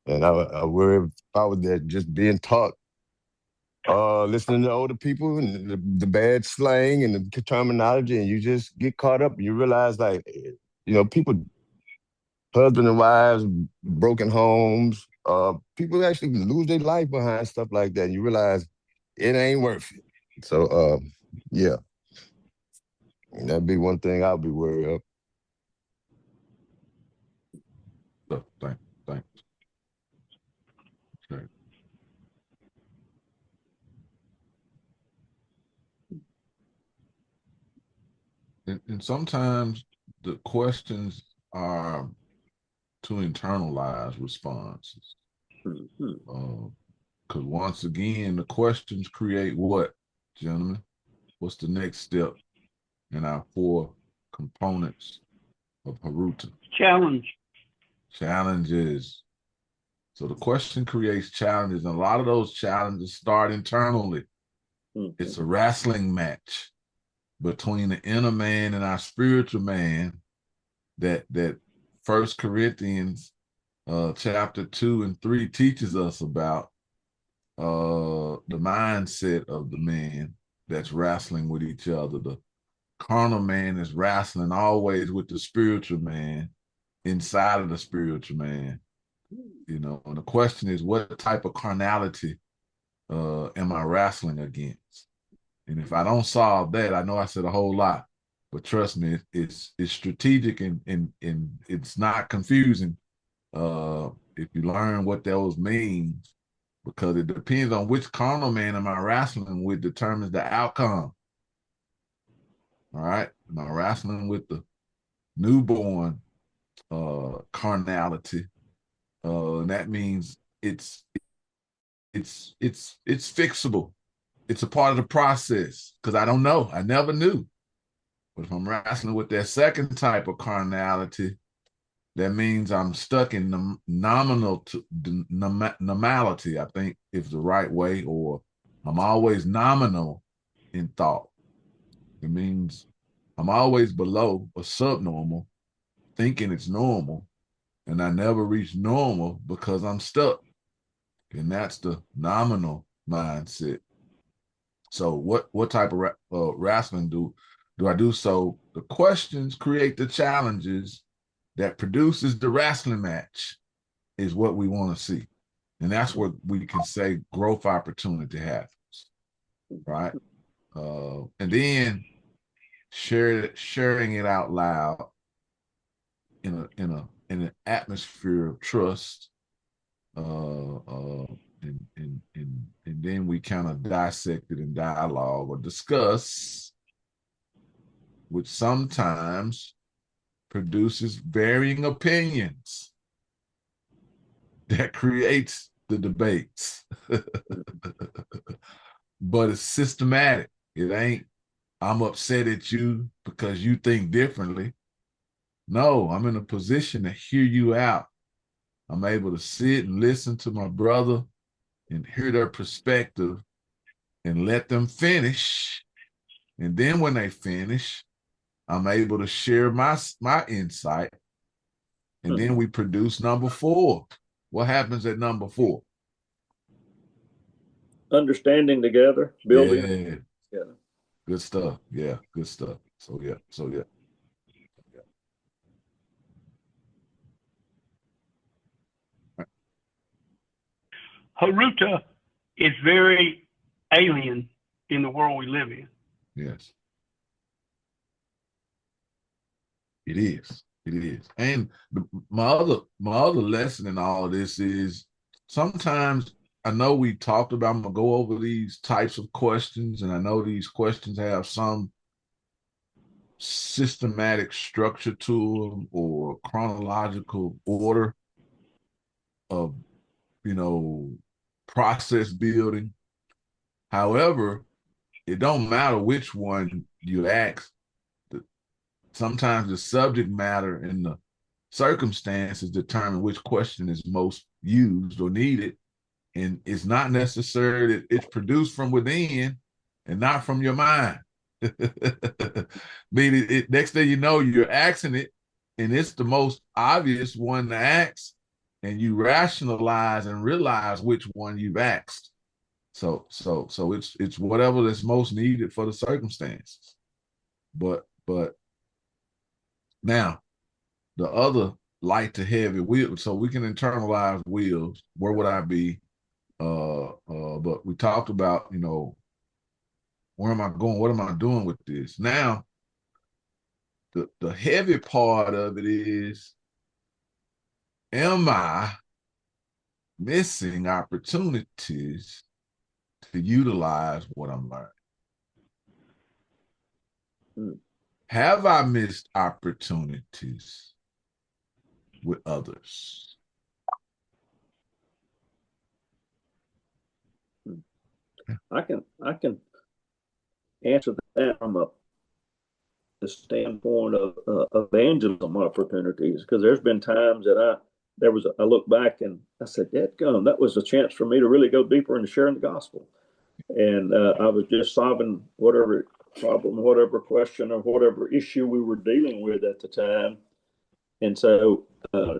And I worry if I was there just being taught, listening to older people and the bad slang and the terminology, and you just get caught up and you realize, like, people, husband and wives, broken homes, people actually lose their life behind stuff like that. And you realize it ain't worth it. So, yeah. That'd be one thing I'll be worried of. Thanks. Okay. And sometimes the questions are to internalize responses. Because once again, the questions create what, gentlemen? What's the next step in our 4 components of Haruta? Challenges. So the question creates challenges, and a lot of those challenges start internally. It's a wrestling match between the inner man and our spiritual man that 1 Corinthians chapter 2 and 3 teaches us about the mindset of the man that's wrestling with each other. The carnal man is wrestling always with the spiritual man inside of the spiritual man. And the question is, what type of carnality am I wrestling against? And if I don't solve that, I know I said a whole lot, but trust me, it's strategic and it's not confusing if you learn what those mean, because it depends on which carnal man am I wrestling with determines the outcome. All right? Am I wrestling with the newborn carnality. And that means it's fixable. It's a part of the process, because I don't know. I never knew. But if I'm wrestling with that second type of carnality, that means I'm stuck in normality, I think, is the right way, or I'm always nominal in thought. It means I'm always below or subnormal, thinking it's normal, and I never reach normal because I'm stuck. And that's the nominal mindset. So what type of wrestling do I do? So the questions create the challenges that produces the wrestling match is what we want to see. And that's where we can say growth opportunity happens, right? And then sharing it out loud in an atmosphere of trust, and then we kind of dissect it in dialogue or discuss, which sometimes produces varying opinions that creates the debates. But it's systematic. It ain't, I'm upset at you because you think differently. No, I'm in a position to hear you out. I'm able to sit and listen to my brother and hear their perspective and let them finish. And then when they finish, I'm able to share my insight. And then we produce number 4. What happens at number 4? Understanding together, building. Yeah. Yeah. Good stuff. Yeah, good stuff. So yeah. Haruta is very alien in the world we live in. Yes. It is. It is. And my other lesson in all of this is sometimes I know we talked about, I'm going to go over these types of questions, and I know these questions have some systematic structure to them or chronological order of, process building. However, it don't matter which one you ask. Sometimes the subject matter and the circumstances determine which question is most used or needed. And it's not necessary that it's produced from within and not from your mind. Meaning, next thing you know, you're asking it, and it's the most obvious one to ask, and you rationalize and realize which one you've asked. So it's whatever that's most needed for the circumstances. But now the other light to heavy wheel, so we can internalize wheels. Where would I be? But we talked about, where am I going? What am I doing with this? Now, the heavy part of it is, am I missing opportunities to utilize what I'm learning? Have I missed opportunities with others? I can answer that from the standpoint of evangelism opportunities, because there's been times that I look back and I said, "Dadgum, that was a chance for me to really go deeper into sharing the gospel," and I was just solving whatever problem, whatever question, or whatever issue we were dealing with at the time. And so I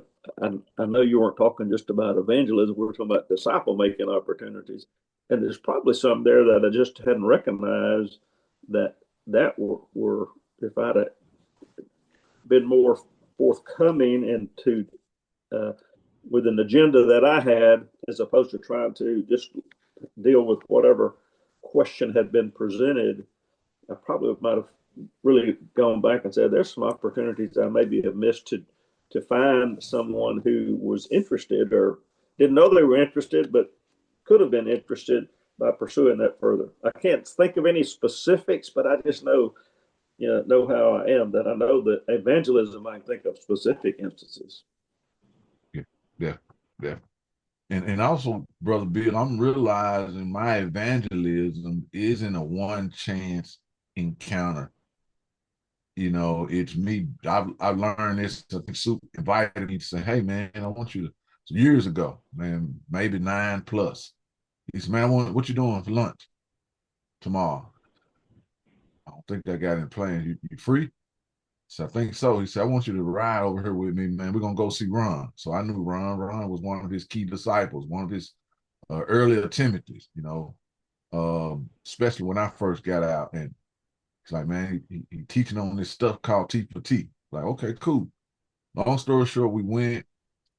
know you weren't talking just about evangelism; we were talking about disciple making opportunities. And there's probably some there that I just hadn't recognized that were if I'd have been more forthcoming into with an agenda that I had, as opposed to trying to just deal with whatever question had been presented, I probably might have really gone back and said, there's some opportunities I maybe have missed to find someone who was interested or didn't know they were interested, but could have been interested by pursuing that further. I can't think of any specifics, but I just know know how I am, that I know that evangelism, I can think of specific instances. Yeah. And also, Brother Bill, I'm realizing my evangelism isn't a one chance encounter. It's me. I've learned this. I think Soup invited me to say, "Hey, man, I want you to." So years ago, man, maybe 9+. He said, "Man, what you doing for lunch tomorrow?" I don't think that got in plans. You free? So I think so. He said, "I want you to ride over here with me, man. We're gonna go see Ron." So I knew Ron. Ron was one of his key disciples, one of his earlier Timothys. Especially when I first got out, and it's like, man, he teaching on this stuff called T for T. Like, okay, cool. Long story short, we went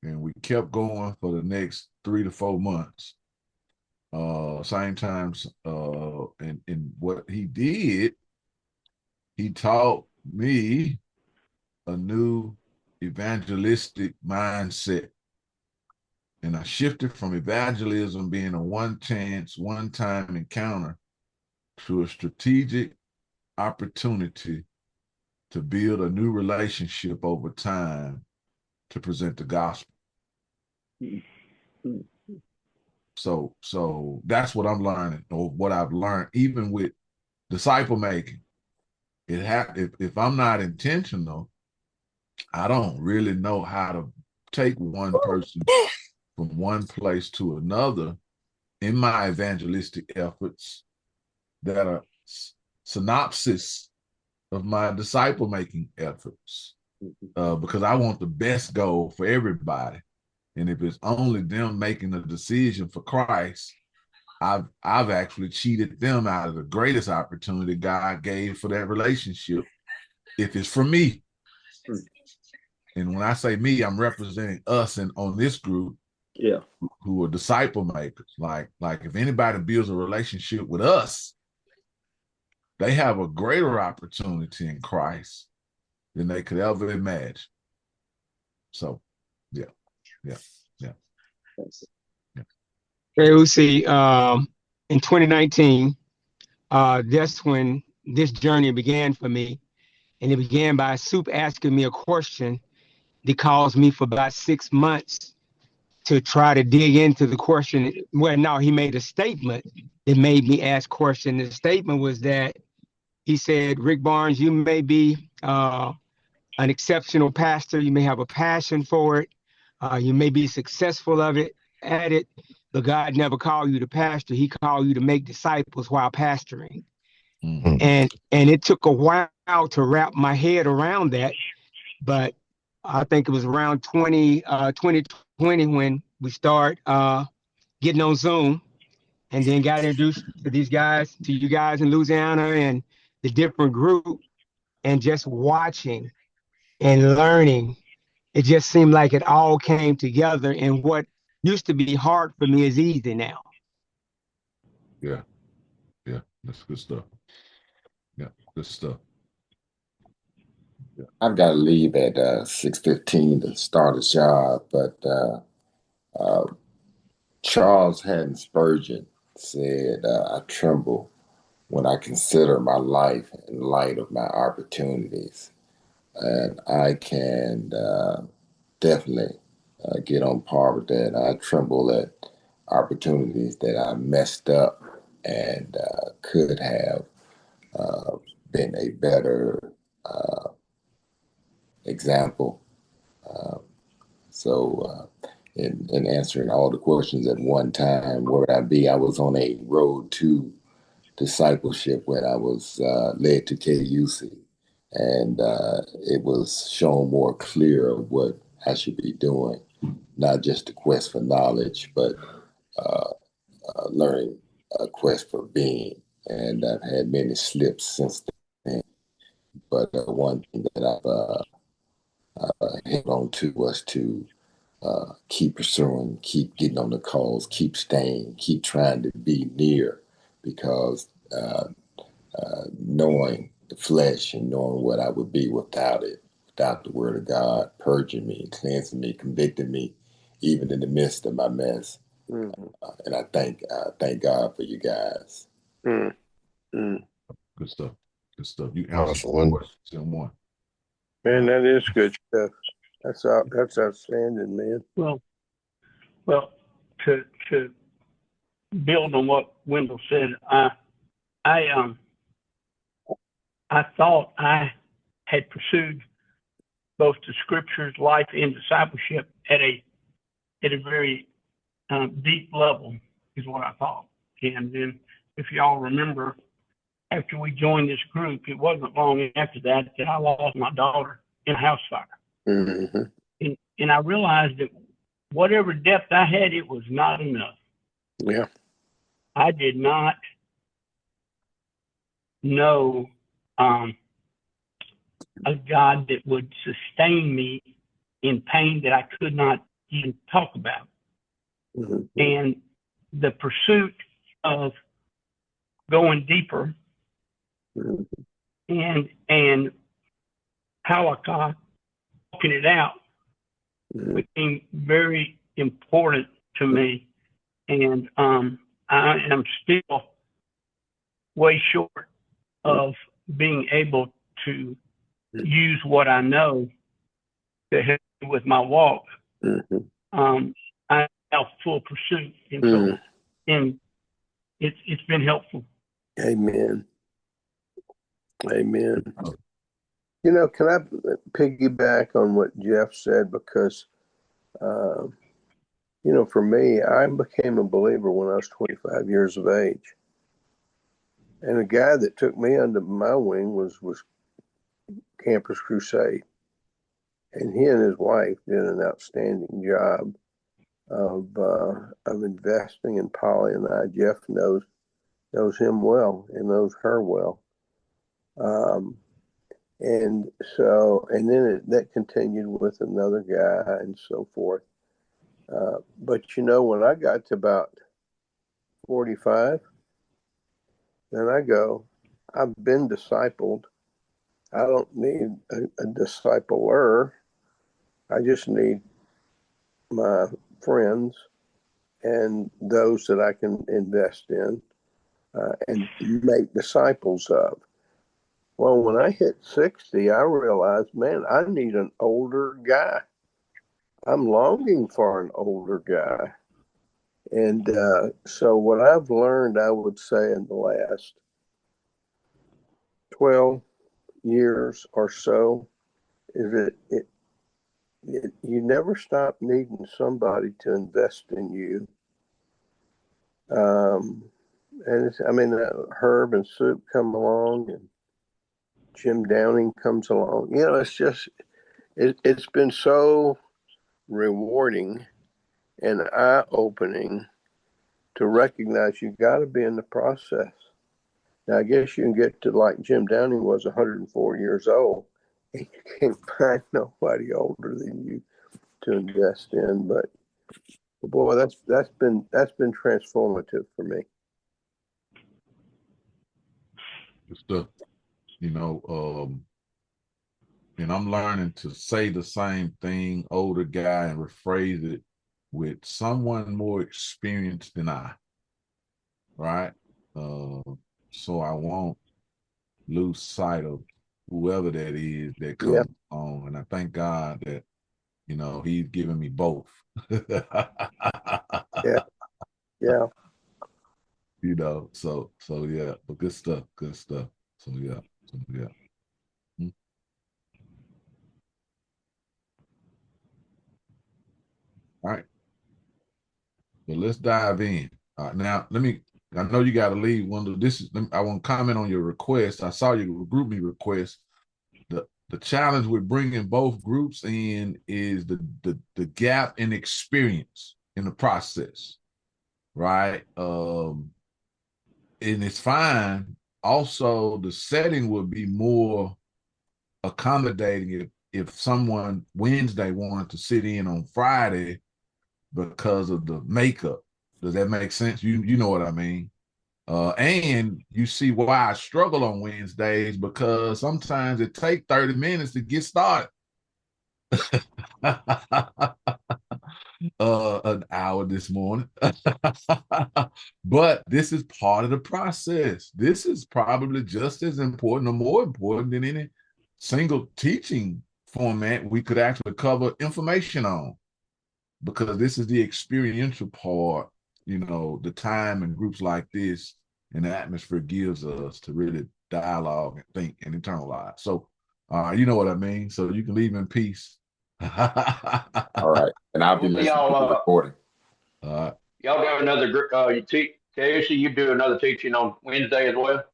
and we kept going for the next 3 to 4 months. Same times, and what he did, he taught me a new evangelistic mindset. And I shifted from evangelism being a one chance, one time encounter to a strategic opportunity to build a new relationship over time to present the gospel. So that's what I'm learning, or what I've learned, even with disciple making. If I'm not intentional, I don't really know how to take one person from one place to another in my evangelistic efforts that are synopsis of my disciple making efforts, because I want the best goal for everybody. And if it's only them making a decision for Christ, I've actually cheated them out of the greatest opportunity God gave for that relationship, if it's for me. And when I say me, I'm representing us and on this group, who are disciple makers. Like if anybody builds a relationship with us, they have a greater opportunity in Christ than they could ever imagine. So, yeah. Hey, Uzi, in 2019, that's when this journey began for me. And it began by Soup asking me a question that caused me for about 6 months to try to dig into the question. Well, no, he made a statement that made me ask question. The statement was that he said, "Rick Barnes, you may be an exceptional pastor. You may have a passion for it. You may be successful at it, but God never called you to pastor. He called you to make disciples while pastoring." And it took a while to wrap my head around that, but I think it was around 2020 when we started getting on Zoom, and then got introduced to you guys in Louisiana and the different group, and just watching and learning. It just seemed like it all came together, and what used to be hard for me is easy now. Yeah, that's good stuff. Yeah, good stuff. Yeah. I've got to leave at 6:15 to start a job, but Charles Haddon Spurgeon said, "I tremble when I consider my life in light of my opportunities." And I can definitely get on par with that. I tremble at opportunities that I messed up and could have been a better example. In answering all the questions at one time, where would I be? I was on a road to discipleship when I was led to KUC, and it was shown more clear of what I should be doing, not just a quest for knowledge, but learning a quest for being. And I've had many slips since then, but one thing that I've held on to was to keep pursuing, keep getting on the calls, keep staying, keep trying to be near, because knowing the flesh and knowing what I would be without it, without the word of God purging me, cleansing me, convicting me, even in the midst of my mess. And I thank God for you guys. Good stuff. Good stuff. You answered the Awesome. question, Tim one. Man, that is good stuff. That's outstanding, man. Well, to build on what Wendell said, I thought I had pursued both the scriptures, life, and discipleship at a very deep level, is what I thought. And then, if y'all remember, after we joined this group, it wasn't long after that I lost my daughter in a house fire. Mm-hmm. And I realized that whatever depth I had, it was not enough. Yeah. I did not know a God that would sustain me in pain that I could not even talk about. Mm-hmm. And the pursuit of going deeper Mm-hmm. and halakha, walking it out, Mm-hmm. became very important to me. And I am still way short of being able to use what I know to help me with my walk. Mm-hmm. I have full pursuit, and Mm-hmm. so and it's been helpful. Amen. Amen. You know, can I piggyback on what Jeff said? Because, you know, for me, I became a believer when I was 25 years of age. And the guy that took me under my wing was Campus Crusade. And he and his wife did an outstanding job of investing in Polly and I. Jeff knows him well and knows her well. And so, and then that continued with another guy and so forth. But you know, when I got to about 45, then I go, I've been discipled. I don't need a discipler. I just need my friends and those that I can invest in and make disciples of. Well, when I hit 60, I realized, man, I need an older guy. I'm longing for an older guy. And so what I've learned, I would say, in the last 12 years or so, is that you never stop needing somebody to invest in you. And Herb and Soup come along, and Jim Downing comes along. You know, it's just, it's been so rewarding and eye-opening to recognize you got to be in the process. Now, I guess you can get to like Jim Downing was 104 years old, and you can't find nobody older than you to invest in. But boy, that's been transformative for me. Good stuff. You know, and I'm learning to say the same thing, older guy, and rephrase it with someone more experienced than I, right? So I won't lose sight of whoever that is that comes on. And I thank God that, you know, he's giving me both. Yeah. You know, so yeah, but good stuff. So yeah. All right. So let's dive in. Now, I know you got to leave. I want to comment on your request. I saw your group me request. The challenge with bringing both groups in is the gap in experience in the process, right? And it's fine. Also, the setting would be more accommodating if someone Wednesday wanted to sit in on Friday because of the makeup. Does that make sense? You know what I mean? And you see why I struggle on Wednesdays, because sometimes it takes 30 minutes to get started. An hour this morning. But this is part of the process. This is probably just as important or more important than any single teaching format we could actually cover information on, because this is the experiential part, the time and groups like this and the atmosphere gives us to really dialogue and think and internalize. So, you know what I mean? So you can leave in peace. All right. And I'll be listening to the recording. Y'all do another, Casey, you do another teaching on Wednesday as well?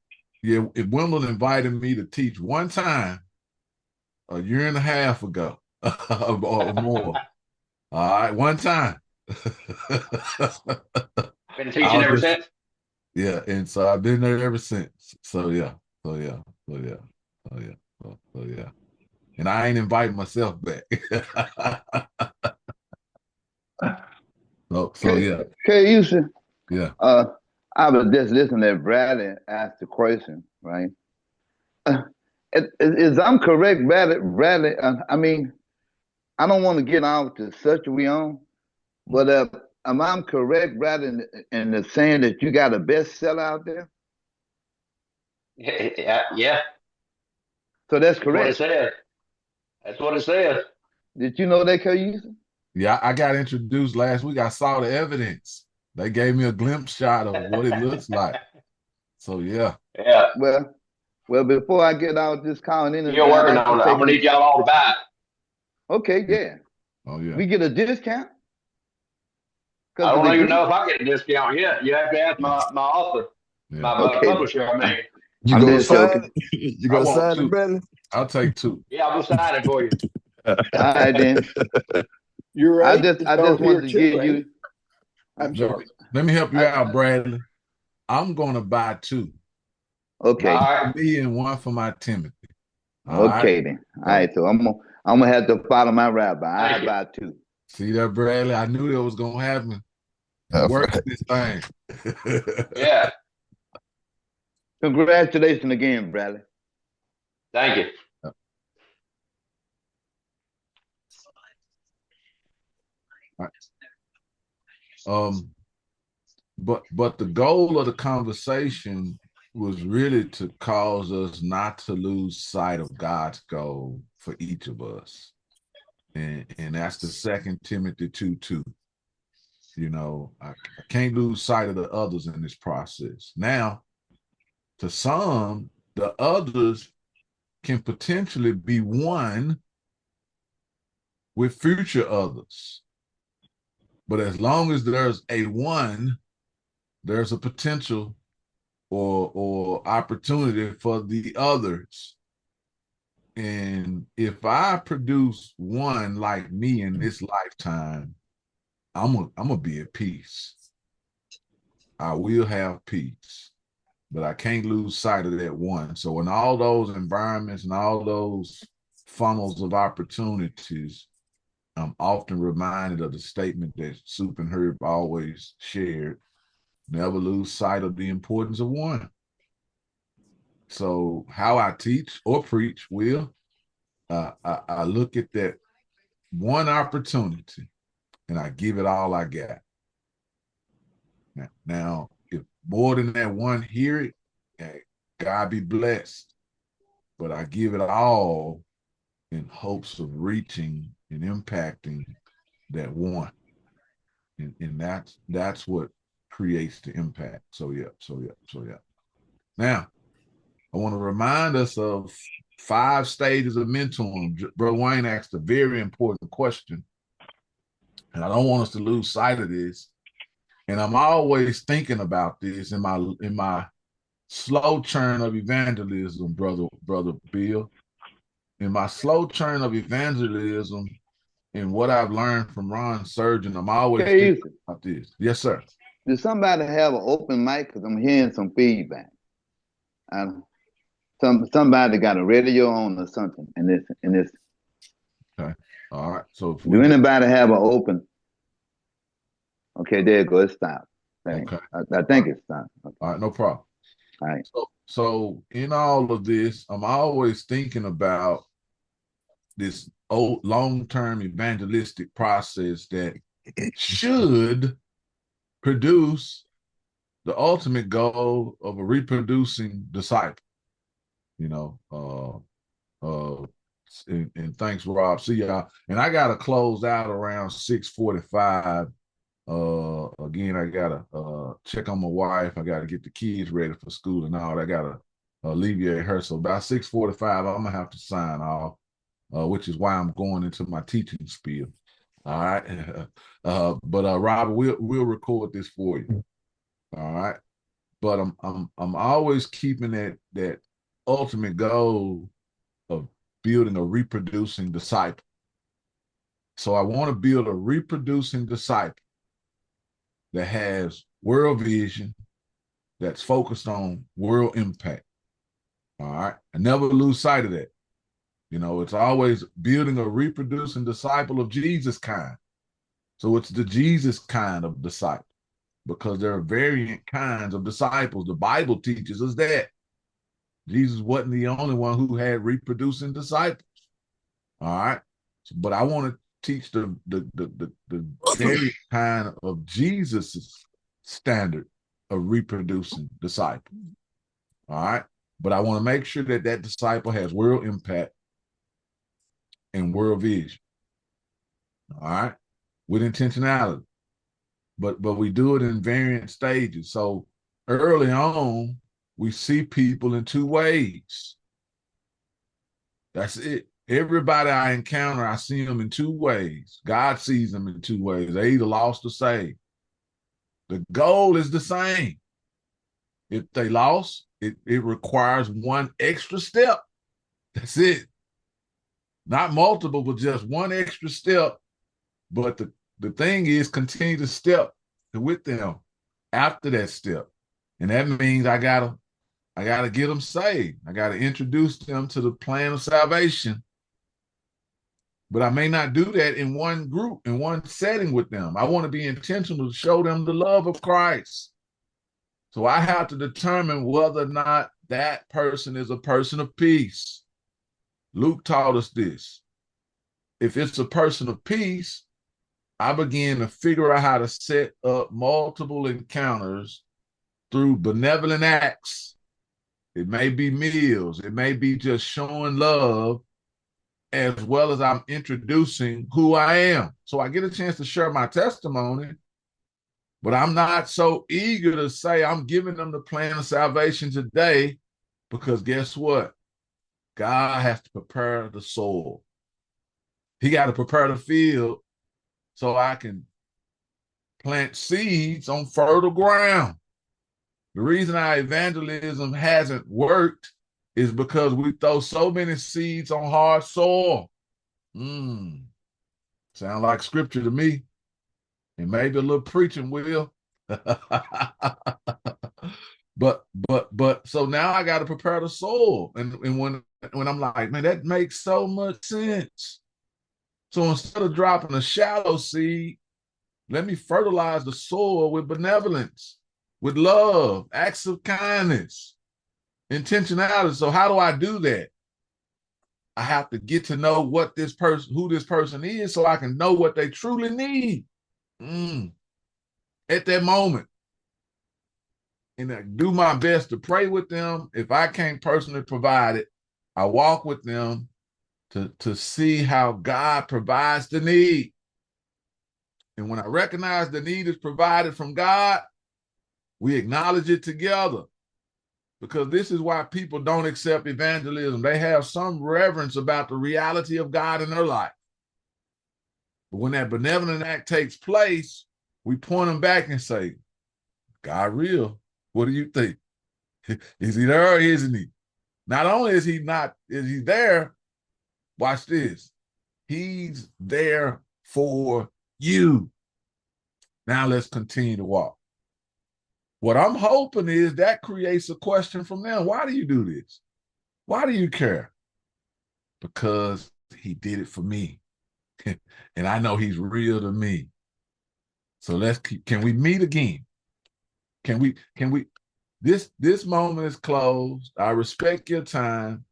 Yeah, Wendell invited me to teach one time a year and a half ago or more. All right, one time. Been teaching ever since? Yeah, and so I've been there ever since. So yeah. And I ain't inviting myself back. so yeah. Okay, Houston. Yeah. I was just listening to Bradley ask the question, right? Is I'm correct, Bradley? I mean, I don't want to get out the subject we on, but am I correct, Bradley, in the saying that you got a bestseller out there? Yeah. So that's correct. That's what it says. That's what it says. Did you know that, Houston? Yeah, I got introduced last week. I saw the evidence. They gave me a glimpse shot of what it looks like. So yeah. Yeah. Well, before I get out this call, you're working on it. I'm gonna need y'all all to buy it. Okay, yeah. Oh yeah. We get a discount. I don't even know if I get a discount yet. You have to ask my author, my publisher. I mean, you gonna sign it? You gonna sign it, Bradley? I'll take two. Yeah, I'm gonna sign it for you. All right then. You're right. I just wanted to give you. I'm sorry. Let me help you out, Bradley. I'm gonna buy two. Okay. All right. Me and one for my Timothy. Okay then. All right. So I'm gonna have to follow my rabbi. I buy two. See that, Bradley? I knew that was gonna happen. Work this thing. Yeah. Congratulations again, Bradley. Thank you. But the goal of the conversation was really to cause us not to lose sight of God's goal for each of us. And that's the 2 Timothy 2:2. I can't lose sight of the others in this process. Now, to some, the others can potentially be one with future others. But as long as there's a one, there's a potential or opportunity for the others. And if I produce one like me in this lifetime, I'm gonna be at peace. I will have peace, but I can't lose sight of that one. So in all those environments and all those funnels of opportunities, I'm often reminded of the statement that Soup and Herb always shared: never lose sight of the importance of one. So how I teach or preach will, I look at that one opportunity and I give it all I got. Now, if more than that one hear it, hey, God be blessed. But I give it all in hopes of reaching and impacting that one. And that's what creates the impact. So yeah. Now, I want to remind us of 5 stages of mentoring. Brother Wayne asked a very important question, and I don't want us to lose sight of this. And I'm always thinking about this in my slow churn of evangelism, brother Bill. In my slow churn of evangelism and what I've learned from Ron Surgeon, I'm always thinking about this. Yes, sir. Does somebody have an open mic? Because I'm hearing some feedback. Somebody got a radio on or something in this. Okay. All right. So do anybody have an open? Okay, there it goes. It stopped. Okay. I think it stopped. Okay. All right, no problem. All right. So in all of this, I'm always thinking about this long-term evangelistic process that should produce the ultimate goal of a reproducing disciple. You know, and thanks, Rob. See y'all. And I gotta close out around 6:45. Again, I gotta check on my wife. I gotta get the kids ready for school and all. I gotta alleviate her. So about 6:45, I'm gonna have to sign off, which is why I'm going into my teaching spiel. All right. But Robert, we'll record this for you. All right. But I'm always keeping that ultimate goal of building a reproducing disciple. So I want to build a reproducing disciple that has world vision, that's focused on world impact. All right. I never lose sight of that. You know, it's always building a reproducing disciple of Jesus kind. So it's the Jesus kind of disciple, because there are variant kinds of disciples. The Bible teaches us that. Jesus wasn't the only one who had reproducing disciples. All right. But I want to teach the variant kind of Jesus' standard of reproducing disciples. All right. But I want to make sure that that disciple has world impact and world vision. All right. With intentionality. But we do it in variant stages. So early on, we see people in two ways. That's it. Everybody I encounter, I see them in two ways. God sees them in two ways. They either lost or saved. The goal is the same. If they lost, it requires one extra step. That's it. Not multiple, but just one extra step. But the thing is, continue to step with them after that step. And that means I gotta get them saved. I gotta introduce them to the plan of salvation. But I may not do that in one group, in one setting with them. I want to be intentional to show them the love of Christ. So I have to determine whether or not that person is a person of peace. Luke taught us this. If it's a person of peace, I begin to figure out how to set up multiple encounters through benevolent acts. It may be meals. It may be just showing love, as well as I'm introducing who I am. So I get a chance to share my testimony, but I'm not so eager to say I'm giving them the plan of salvation today, because guess what? God has to prepare the soil. He got to prepare the field so I can plant seeds on fertile ground. The reason our evangelism hasn't worked is because we throw so many seeds on hard soil. Sound like scripture to me. And maybe a little preaching will. But so now I got to prepare the soil. And when I'm like, man, that makes so much sense. So instead of dropping a shallow seed, let me fertilize the soil with benevolence, with love, acts of kindness, intentionality. So how do I do that? I have to get to know who this person is, so I can know what they truly need at that moment. And I do my best to pray with them. If I can't personally provide it, I walk with them to see how God provides the need. And when I recognize the need is provided from God, we acknowledge it together. Because this is why people don't accept evangelism. They have some reverence about the reality of God in their life. But when that benevolent act takes place, we point them back and say, God real? What do you think? Is he there or isn't he? Not only is he there, watch this. He's there for you. Now let's continue to walk. What I'm hoping is that creates a question from them. Why do you do this? Why do you care? Because he did it for me. And I know he's real to me. So can we meet again? Can we, this moment is closed. I respect your time.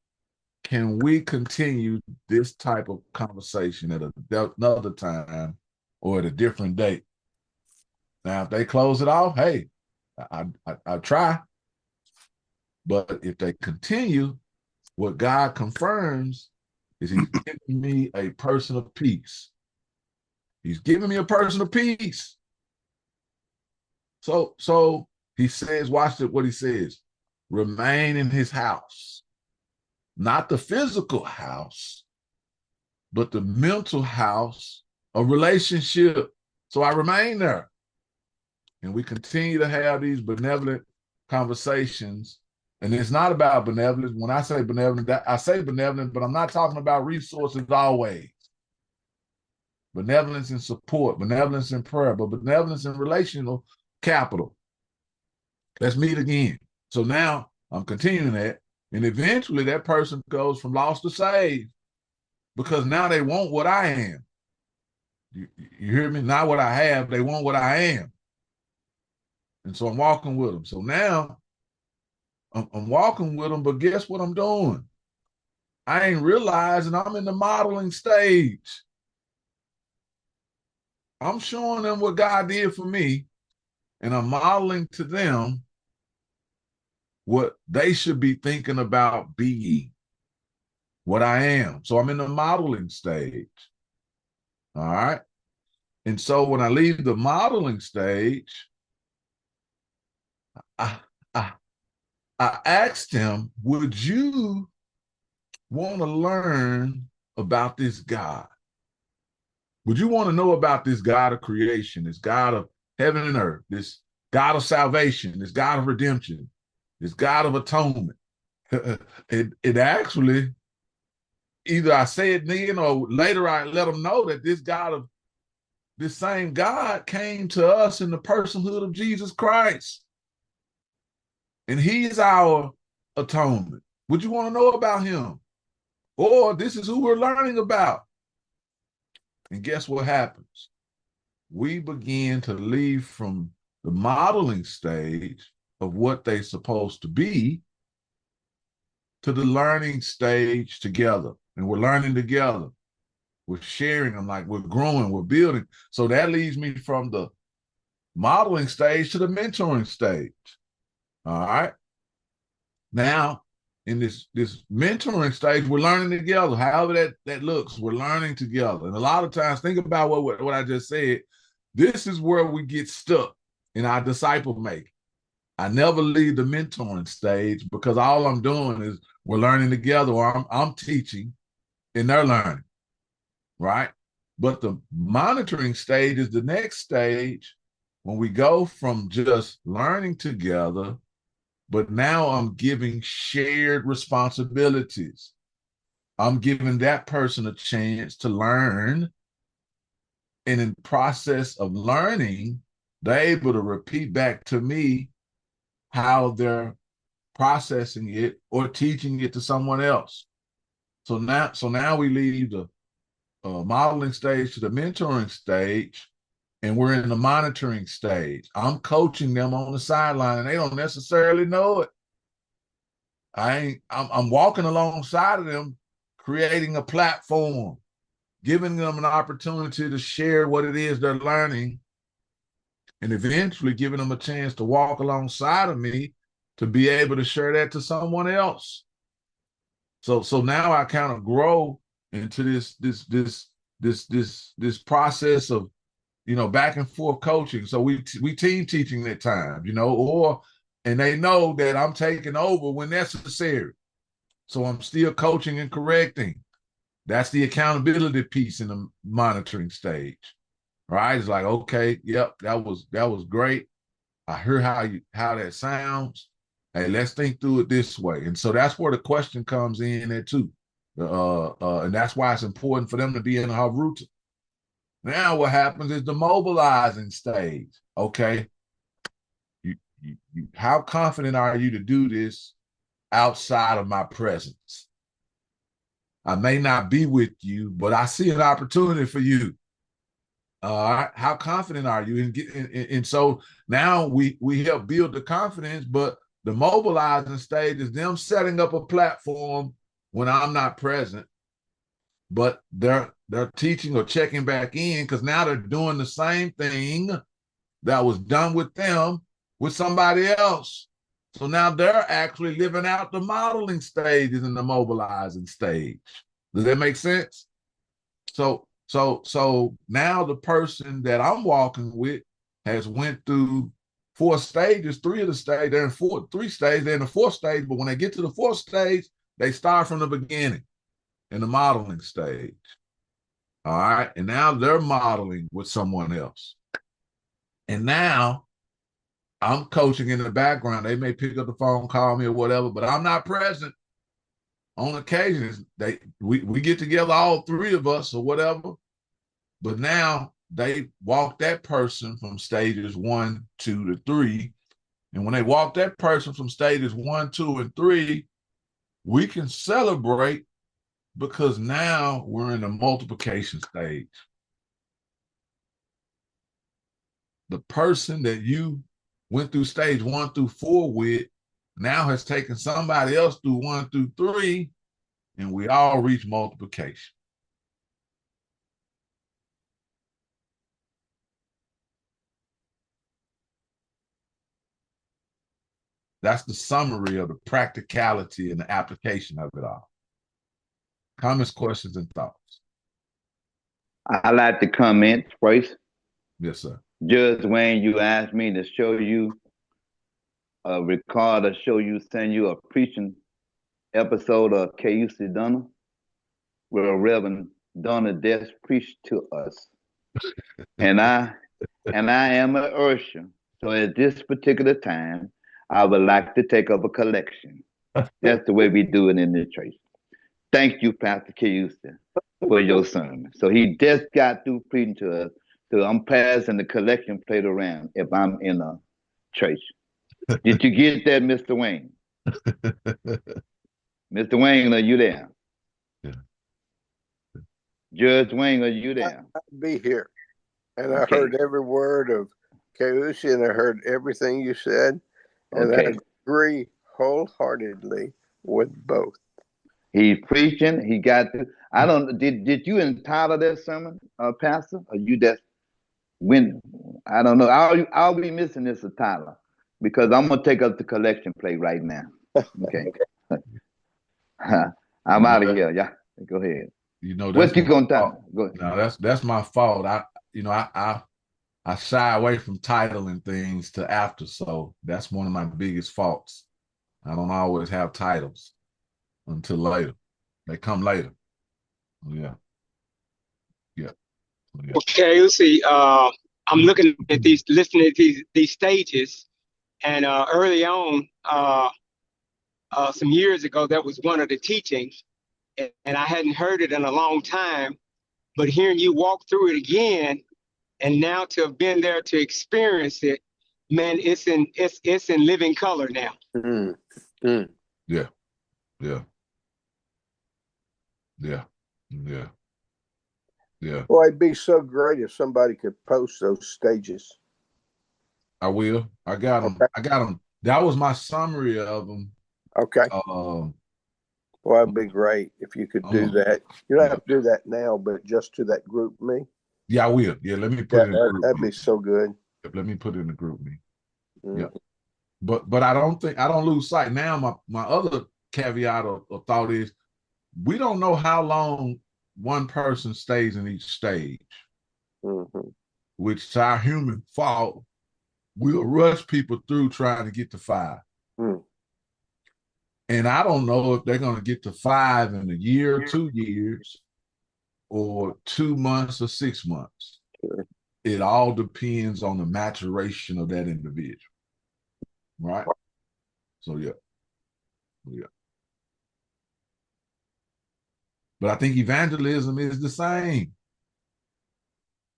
can we continue this type of conversation at another time or at a different date? Now, if they close it off, hey, I try. But if they continue, what God confirms is he's giving me a person of peace. He's giving me a person of peace. So he says, watch what he says, remain in his house. Not the physical house, but the mental house of relationship. So I remain there. And we continue to have these benevolent conversations. And it's not about benevolence. When I say benevolent, I say benevolent, but I'm not talking about resources always. Benevolence and support, benevolence and prayer, but benevolence and relational capital. Let's meet again. So now I'm continuing that. And eventually that person goes from lost to saved because now they want what I am. You hear me? Not what I have. They want what I am. And so I'm walking with them. So now I'm walking with them, but guess what I'm doing? I ain't realizing I'm in the modeling stage. I'm showing them what God did for me, and I'm modeling to them what they should be thinking about being, what I am. So I'm in the modeling stage. All right. And so when I leave the modeling stage, I asked him, would you want to learn about this God? Would you want to know about this God of creation, this God of heaven and earth, this God of salvation, this God of redemption, this God of atonement? It actually, either I say it then or later I let them know that this same God came to us in the personhood of Jesus Christ. And he's our atonement. Would you want to know about him? Or this is who we're learning about. And guess what happens? We begin to leave from the modeling stage of what they're supposed to be to the learning stage together. And we're learning together. We're sharing them, like we're growing, we're building. So that leads me from the modeling stage to the mentoring stage. All right. Now, in this mentoring stage, we're learning together. However that looks, we're learning together. And a lot of times, think about what I just said. This is where we get stuck in our disciple making. I never leave the mentoring stage because all I'm doing is we're learning together, or I'm teaching and they're learning, right? But the monitoring stage is the next stage when we go from just learning together, but now I'm giving shared responsibilities. I'm giving that person a chance to learn. And in process of learning, they're able to repeat back to me how they're processing it or teaching it to someone else. So now we leave the modeling stage to the mentoring stage, and we're in the monitoring stage. I'm coaching them on the sideline, and they don't necessarily know it. I'm walking alongside of them, creating a platform, giving them an opportunity to share what it is they're learning, and eventually giving them a chance to walk alongside of me to be able to share that to someone else. So now I kind of grow into this process of, back and forth coaching. So we team teaching at times, and they know that I'm taking over when necessary. So I'm still coaching and correcting. That's the accountability piece in the monitoring stage, right? It's like, okay, yep, that was great. I hear how that sounds. Hey, let's think through it this way. And so that's where the question comes in there too. And that's why it's important for them to be in our routine. Now what happens is the mobilizing stage. Okay, how confident are you to do this outside of my presence? I may not be with you, but I see an opportunity for you. How confident are you? And so now we help build the confidence, but the mobilizing stage is them setting up a platform when I'm not present, but they're teaching or checking back in because now they're doing the same thing that was done with them with somebody else. So now they're actually living out the modeling stages and the mobilizing stage. Does that make sense? So now the person that I'm walking with has went through 4 stages, 3 of the stage, they're in 3 stages, they're in the 4th stage, but when they get to the 4th stage, they start from the beginning in the modeling stage. All right. And now they're modeling with someone else. And now I'm coaching in the background. They may pick up the phone, call me or whatever, but I'm not present. On occasions, we get together, all 3 of us or whatever, but now they walk that person from stages 1, 2 to 3. And when they walk that person from stages 1, 2, and 3, we can celebrate because now we're in the multiplication stage. The person that you went through stage 1 through 4 with now has taken somebody else through 1 through 3, and we all reach multiplication. That's the summary of the practicality and the application of it all. Comments, questions, and thoughts? I like to comment first. Yes, sir. Judge Wayne, you asked me to show you a record or send you a preaching episode of KUC Donna, where Reverend Donna Des preached to us. and I am an usher. So at this particular time, I would like to take up a collection. That's the way we do it in the church. Thank you, Pastor KUC, for your sermon. So he just got through preaching to us. So I'm passing the collection plate around if I'm in a church. Did you get that, Mr. Wayne? Mr. Wayne, are you there? Yeah. Judge Wayne, are you there? I'll be here. And I heard every word of KUC, and I heard everything you said. And I agree wholeheartedly with both. He's preaching. He got to, I don't, did you entitle that sermon, Pastor? Or you just went, I don't know. I'll be missing this title because I'm going to take up the collection plate right now. Okay. I'm out of here. Yeah. Go ahead. You know, what you going to talk? Go ahead. No, that's my fault. I shy away from titling things to after, so that's one of my biggest faults. I don't always have titles until later. They come later. Yeah. Okay, let's see. I'm looking at listening to these stages, and early on, some years ago, that was one of the teachings, and I hadn't heard it in a long time. But hearing you walk through it again, and now to have been there to experience it, man, it's in living color now. Yeah. Well, it'd be so great if somebody could post those stages. I will. I got them. Okay. I got them. That was my summary of them. Okay. Well, that'd be great if you could do that. You don't have to do that now, but just to that group me. Yeah, I will. Yeah, let me put it in the group. That'd be so good. Let me put it in the group me. Yeah. But I don't lose sight. Now my other caveat or thought is we don't know how long one person stays in each stage, which is our human fault. We'll rush people through trying to get to 5. And I don't know if they're going to get to 5 in a year, 2 years, or 2 months or 6 months. Sure. It all depends on the maturation of that individual. Right? So, yeah. But I think evangelism is the same.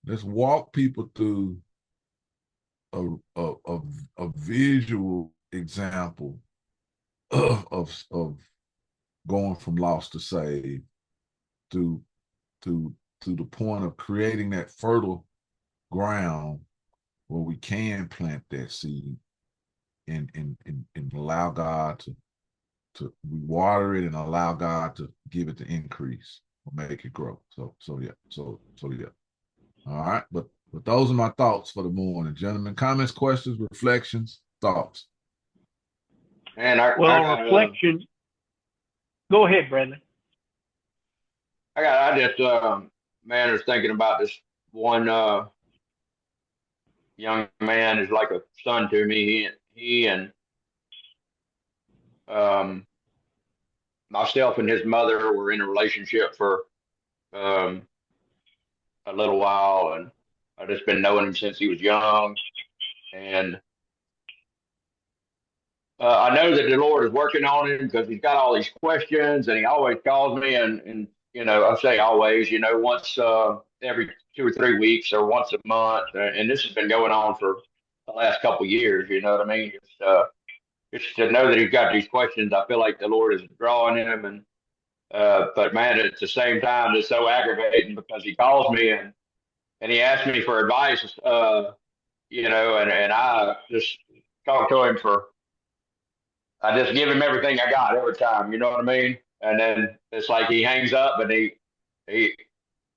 Let's walk people through a visual example of going from lost to saved to the point of creating that fertile ground where we can plant that seed and allow God we water it and allow God to give it the increase or make it grow. So yeah. All right, but those are my thoughts for the morning, gentlemen. Comments, questions, reflections, thoughts. And reflection. Go ahead, Bradley. I just man, I was thinking about this one young man is like a son to me. He and myself and his mother were in a relationship for a little while, and I've just been knowing him since he was young. And I know that the Lord is working on him because he's got all these questions, and he always calls me, and you know, I say always, you know, once every 2 or 3 weeks or once a month, and this has been going on for the last couple of years. You know what I mean? Just to know that he's got these questions, I feel like the Lord is drawing him, and but man, at the same time, it's so aggravating because he calls me and he asks me for advice, you know, and I just talk to him I just give him everything I got every time, you know what I mean? And then it's like he hangs up and he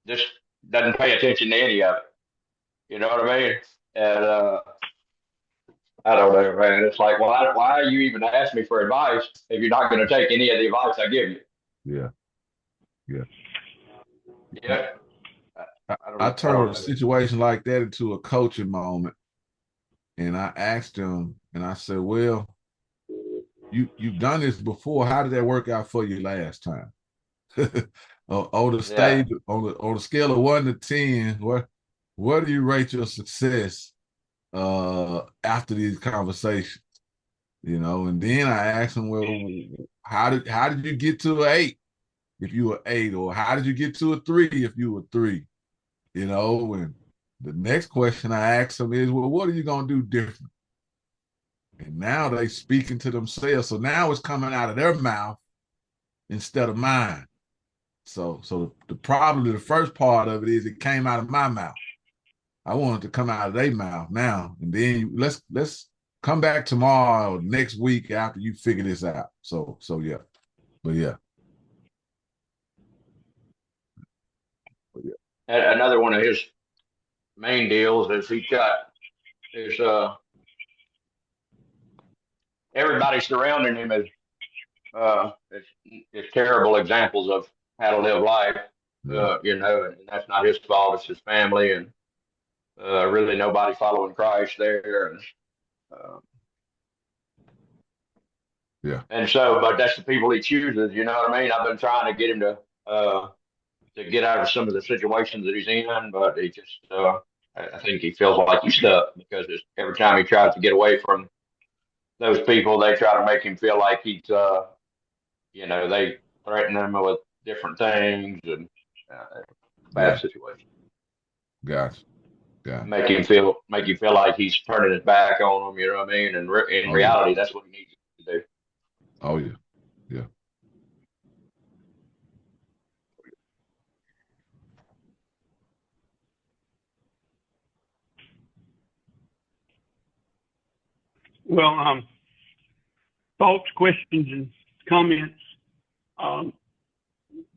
just doesn't pay attention to any of it. You know what I mean? And I don't know, man. It's like, well, why are you even asking me for advice if you're not going to take any of the advice I give you? Yeah. I turned a situation like that into a coaching moment, and I asked him, and I said, well, you've done this before. How did that work out for you last time? On the stage, on the scale of 1 to 10, where do you rate your success after these conversations? You know, and then I asked him, well, how did you get to an 8 if you were 8, or how did you get to a 3 if you were 3? You know, and the next question I asked him is, well, what are you gonna do different? And now they speaking to themselves. So now it's coming out of their mouth instead of mine. So the probably the first part of it is it came out of my mouth. I want it to come out of their mouth now. And then let's come back tomorrow or next week after you figure this out. So yeah. But yeah. Another one of his main deals is he's got his everybody surrounding him is terrible examples of how to live life. You know, and that's not his fault. It's his family, and really nobody following Christ there. And and so, but that's the people he chooses. You know what I mean? I've been trying to get him to get out of some of the situations that he's in, but he just I think he feels like he's stuck because every time he tries to get away from those people, they try to make him feel like he's you know, they threaten him with different things and bad situation. Gotcha. Make him feel like he's turning his back on them. You know what I mean? And in reality, that's what he needs to do. Oh yeah. Well, thoughts, questions, and comments.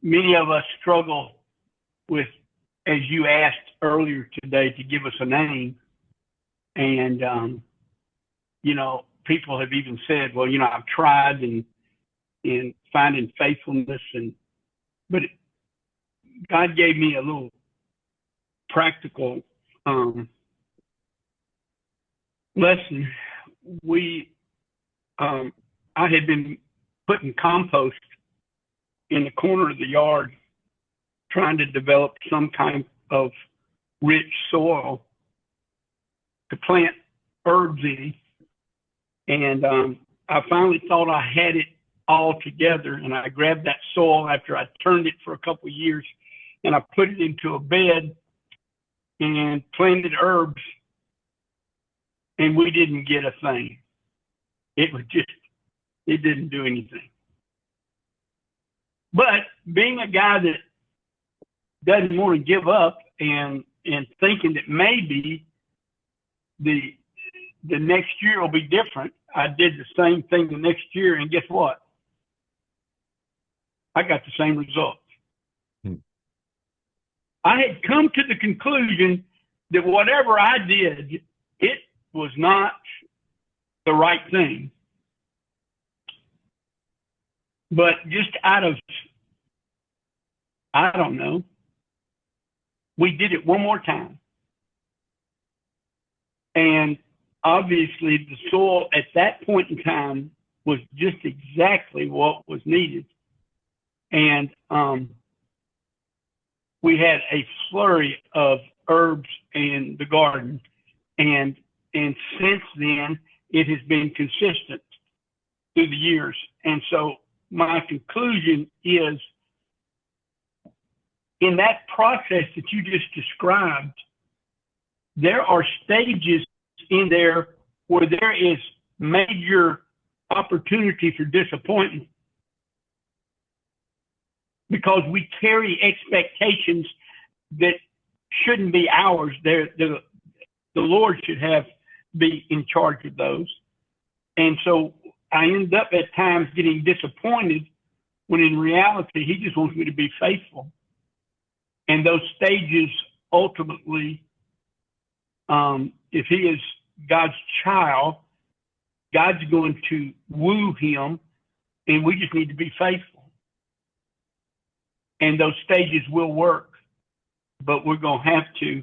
Many of us struggle with, as you asked earlier today, to give us a name. And, you know, people have even said, well, you know, I've tried in finding faithfulness, but God gave me a little practical lesson. I had been putting compost in the corner of the yard, trying to develop some kind of rich soil to plant herbs in. And I finally thought I had it all together, and I grabbed that soil after I turned it for a couple of years, and I put it into a bed and planted herbs, and we didn't get a thing. It didn't do anything. But being a guy that doesn't want to give up and thinking that maybe the next year will be different, I did the same thing the next year, and guess what? I got the same results. Hmm. I had come to the conclusion that whatever I did, it was not the right thing. But just out of, I don't know, we did it one more time. And obviously the soil at that point in time was just exactly what was needed. And we had a flurry of herbs in the garden. And since then, it has been consistent through the years. And so my conclusion is, in that process that you just described, there are stages in there where there is major opportunity for disappointment, because we carry expectations that shouldn't be ours. The Lord should be in charge of those. And so I end up at times getting disappointed when in reality, he just wants me to be faithful. And those stages ultimately, if he is God's child, God's going to woo him, and we just need to be faithful. And those stages will work, but we're going to have to,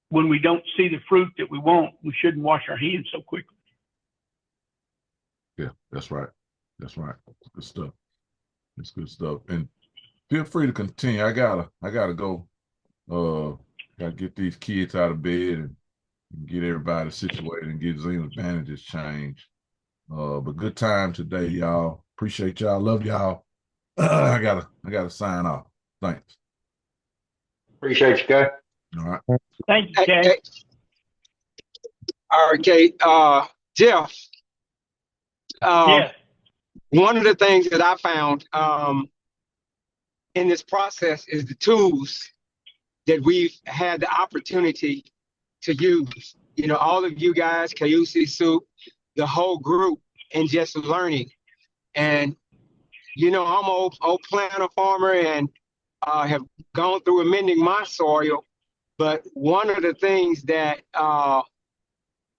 when we don't see the fruit that we want, we shouldn't wash our hands so quickly. Yeah, that's right. That's right. Good stuff. It's good stuff. And feel free to continue. I gotta go. Gotta get these kids out of bed and get everybody situated and get Zena's bandages changed. But good time today, y'all. Appreciate y'all. Love y'all. I gotta sign off. Thanks. Appreciate you, Kay. All right. Thank you, Kay. All right, Kay. Jeff. Yes. One of the things that I found in this process is the tools that we've had the opportunity to use. You know, all of you guys, Kayusi, Soup, the whole group, and just learning. And, you know, I'm an old planter farmer and have gone through amending my soil. But one of the things that that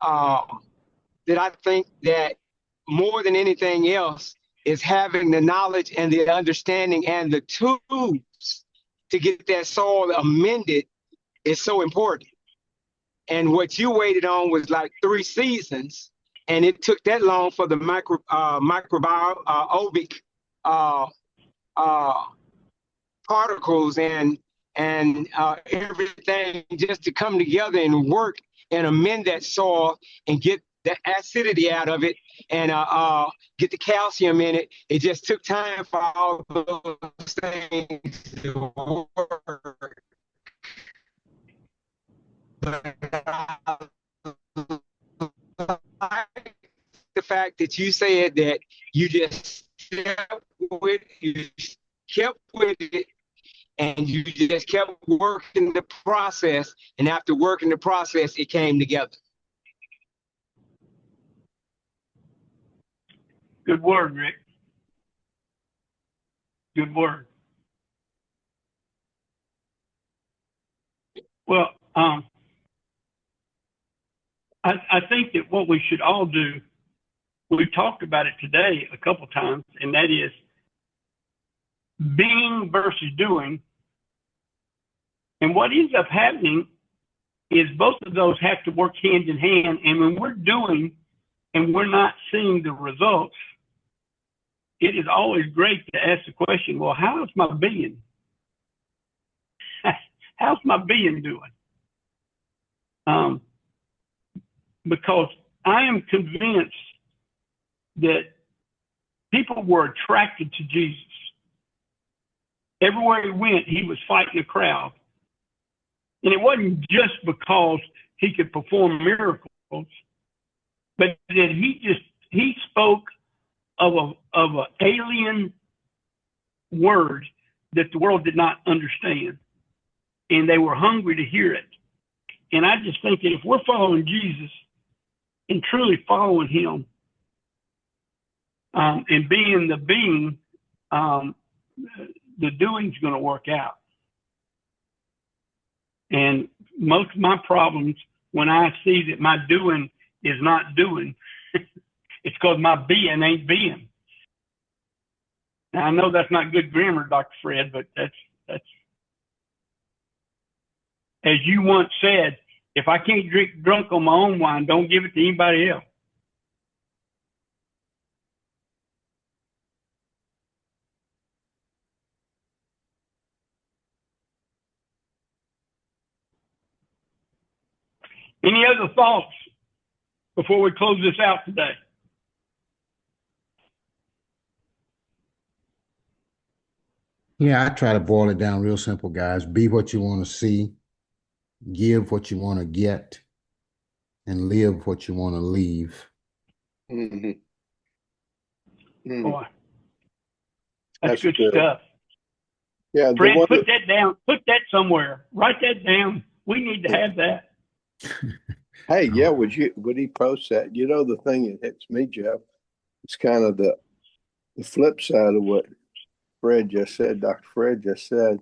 I think that more than anything else is having the knowledge and the understanding and the tools to get that soil amended is so important. And what you waited on was like 3 seasons, and it took that long for the microbiotic particles and everything just to come together and work and amend that soil and get the acidity out of it and get the calcium in it. It just took time for all those things to work. But the fact that you said that you just kept with it and you just kept working the process, and after working the process, it came together. Good word, Rick. Good word. Well, I think that what we should all do, we talked about it today a couple times, and that is being versus doing. And what ends up happening is both of those have to work hand in hand. And when we're doing and we're not seeing the results, it is always great to ask the question, well, how's my being? How's my being doing? Because I am convinced that people were attracted to Jesus. Everywhere he went, he was fighting a crowd. And it wasn't just because he could perform miracles, but that he spoke of an alien word that the world did not understand. And they were hungry to hear it. And I just think that if we're following Jesus and truly following him and being the being, the doing's going to work out. And most of my problems, when I see that my doing is not doing, it's because my being ain't being. Now, I know that's not good grammar, Dr. Fred, but that's as you once said, if I can't drink drunk on my own wine, don't give it to anybody else. Any other thoughts before we close this out today? Yeah, I try to boil it down real simple, guys. Be what you want to see, give what you want to get, and live what you want to leave. Mm-hmm. Mm. Boy, that's good stuff. Yeah, Fred, put that down. Put that somewhere. Write that down. We need to have that. Hey, yeah, would he post that? You know, the thing that hits me, Jeff, it's kind of the flip side of what Fred just said, Dr. Fred just said,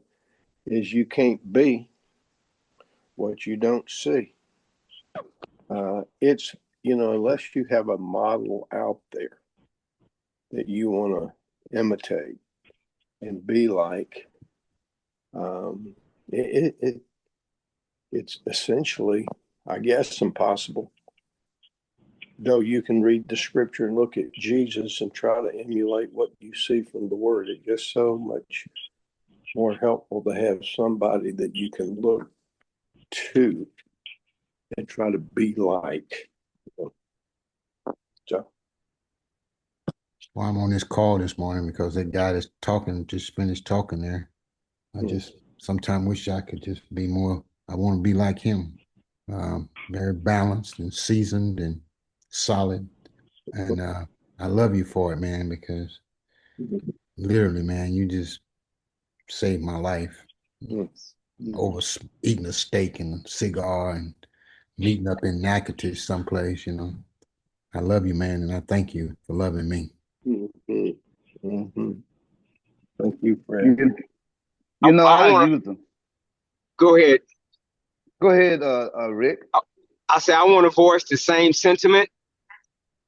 is you can't be what you don't see. It's, unless you have a model out there that you want to imitate and be like, it's essentially, I guess, impossible. Though you can read the scripture and look at Jesus and try to emulate what you see from the word, it's just so much more helpful to have somebody that you can look to and try to be like. So Well, I'm on this call this morning because that guy that's talking just finished talking there. I just sometimes wish I could just be more. I want to be like him, very balanced and seasoned and solid. And I love you for it, man, because literally, man, you just saved my life. Over eating a steak and a cigar and meeting up in Natchitoches someplace, I love you, man, and I thank you for loving me. Mm-hmm. Mm-hmm. Thank you, Fred. Go ahead. Go ahead, Rick. I say I want to voice the same sentiment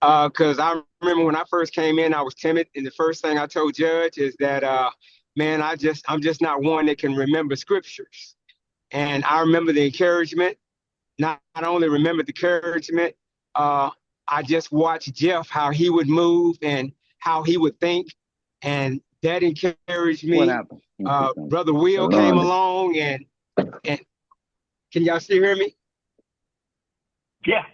because I remember when I first came in, I was timid, and the first thing I told Judge is that, man, I'm just not one that can remember scriptures. And I remember the encouragement. Not only remember the encouragement, I just watched Jeff, how he would move and how he would think, and that encouraged me. What happened? Brother Will came along, and can y'all still hear me? Yeah,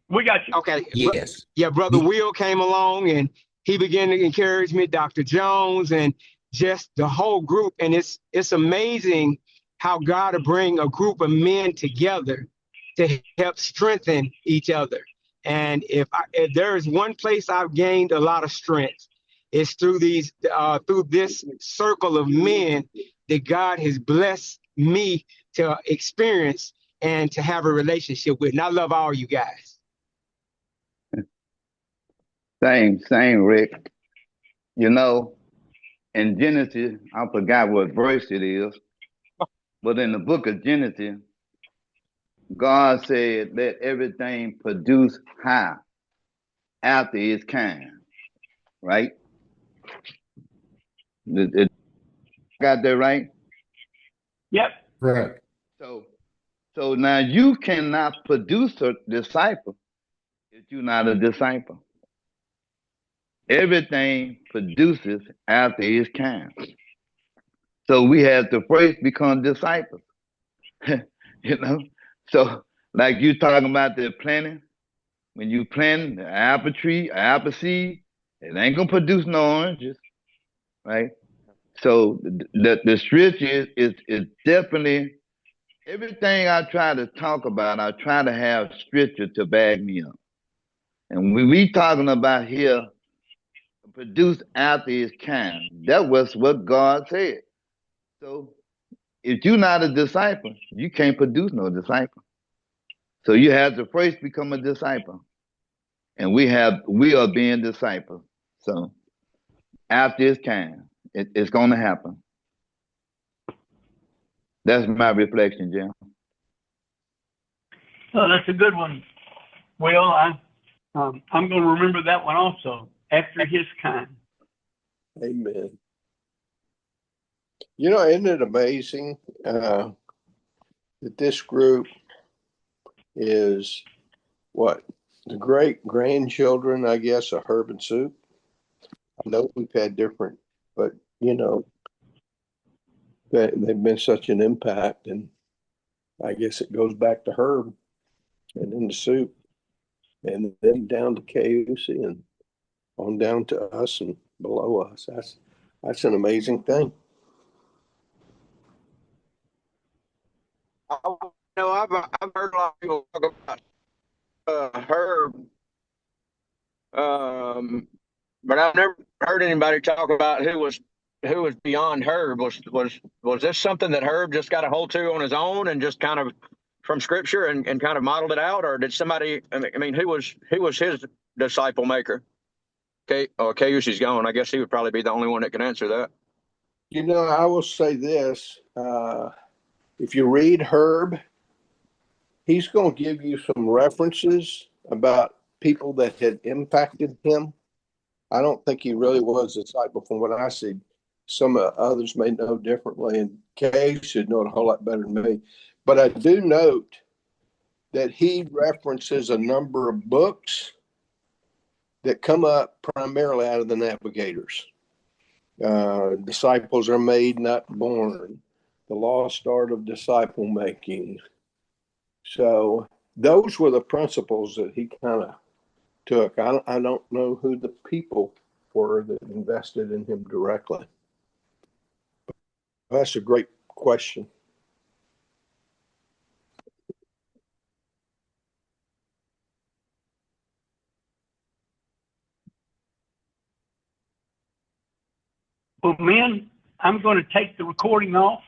we got you. Okay. Yes. Yeah, Brother Will came along, and he began to encourage me, Dr. Jones, and just the whole group. And it's amazing how God will bring a group of men together to help strengthen each other. And if there is one place I've gained a lot of strength, it's through this circle of men that God has blessed me to experience and to have a relationship with. And I love all you guys. Same, Rick. In Genesis, I forgot what verse it is, but in the book of Genesis, God said, let everything produce how? After its kind, right? Got that right? Yep. Right. So now you cannot produce a disciple if you're not a disciple. Everything produces after its kind. So we have to first become disciples. So like you talking about the planting, when you plant an apple tree, an apple seed, it ain't gonna produce no oranges, right? So the scripture is definitely everything I try to talk about. I try to have scripture to back me up, and when we talking about here, produce after its kind. That was what God said. So if you're not a disciple, you can't produce no disciple. So you have to first become a disciple. And we are being disciples. So after its kind. It's going to happen. That's my reflection, Jim. Oh, that's a good one. Well, I'm going to remember that one also. After his kind. Amen. You know, isn't it amazing that this group is what? The great grandchildren, I guess, of Herb and Soup. I know we've had different, but you know, they've been such an impact, and I guess it goes back to Herb and then to Soup, and then down to KUC and on down to us and below us. That's an amazing thing. I've heard a lot of people talk about Herb, but I've never heard anybody talk about who was beyond Herb. Was this something that Herb just got a hold to on his own and just kind of from Scripture and kind of modeled it out, or did somebody? I mean, who was his disciple maker? Okay, KUC's gone. I guess he would probably be the only one that can answer that. You know, I will say this: if you read Herb, he's going to give you some references about people that had impacted him. I don't think he really was a disciple from what I see. Some others may know differently, and Kay should know it a whole lot better than me. But I do note that he references a number of books that come up primarily out of the Navigators. Disciples Are Made, Not Born, The Lost Art of Disciple Making. So those were the principles that he kind of took. I don't know who the people were that invested in him directly. That's a great question. Well, men, I'm going to take the recording off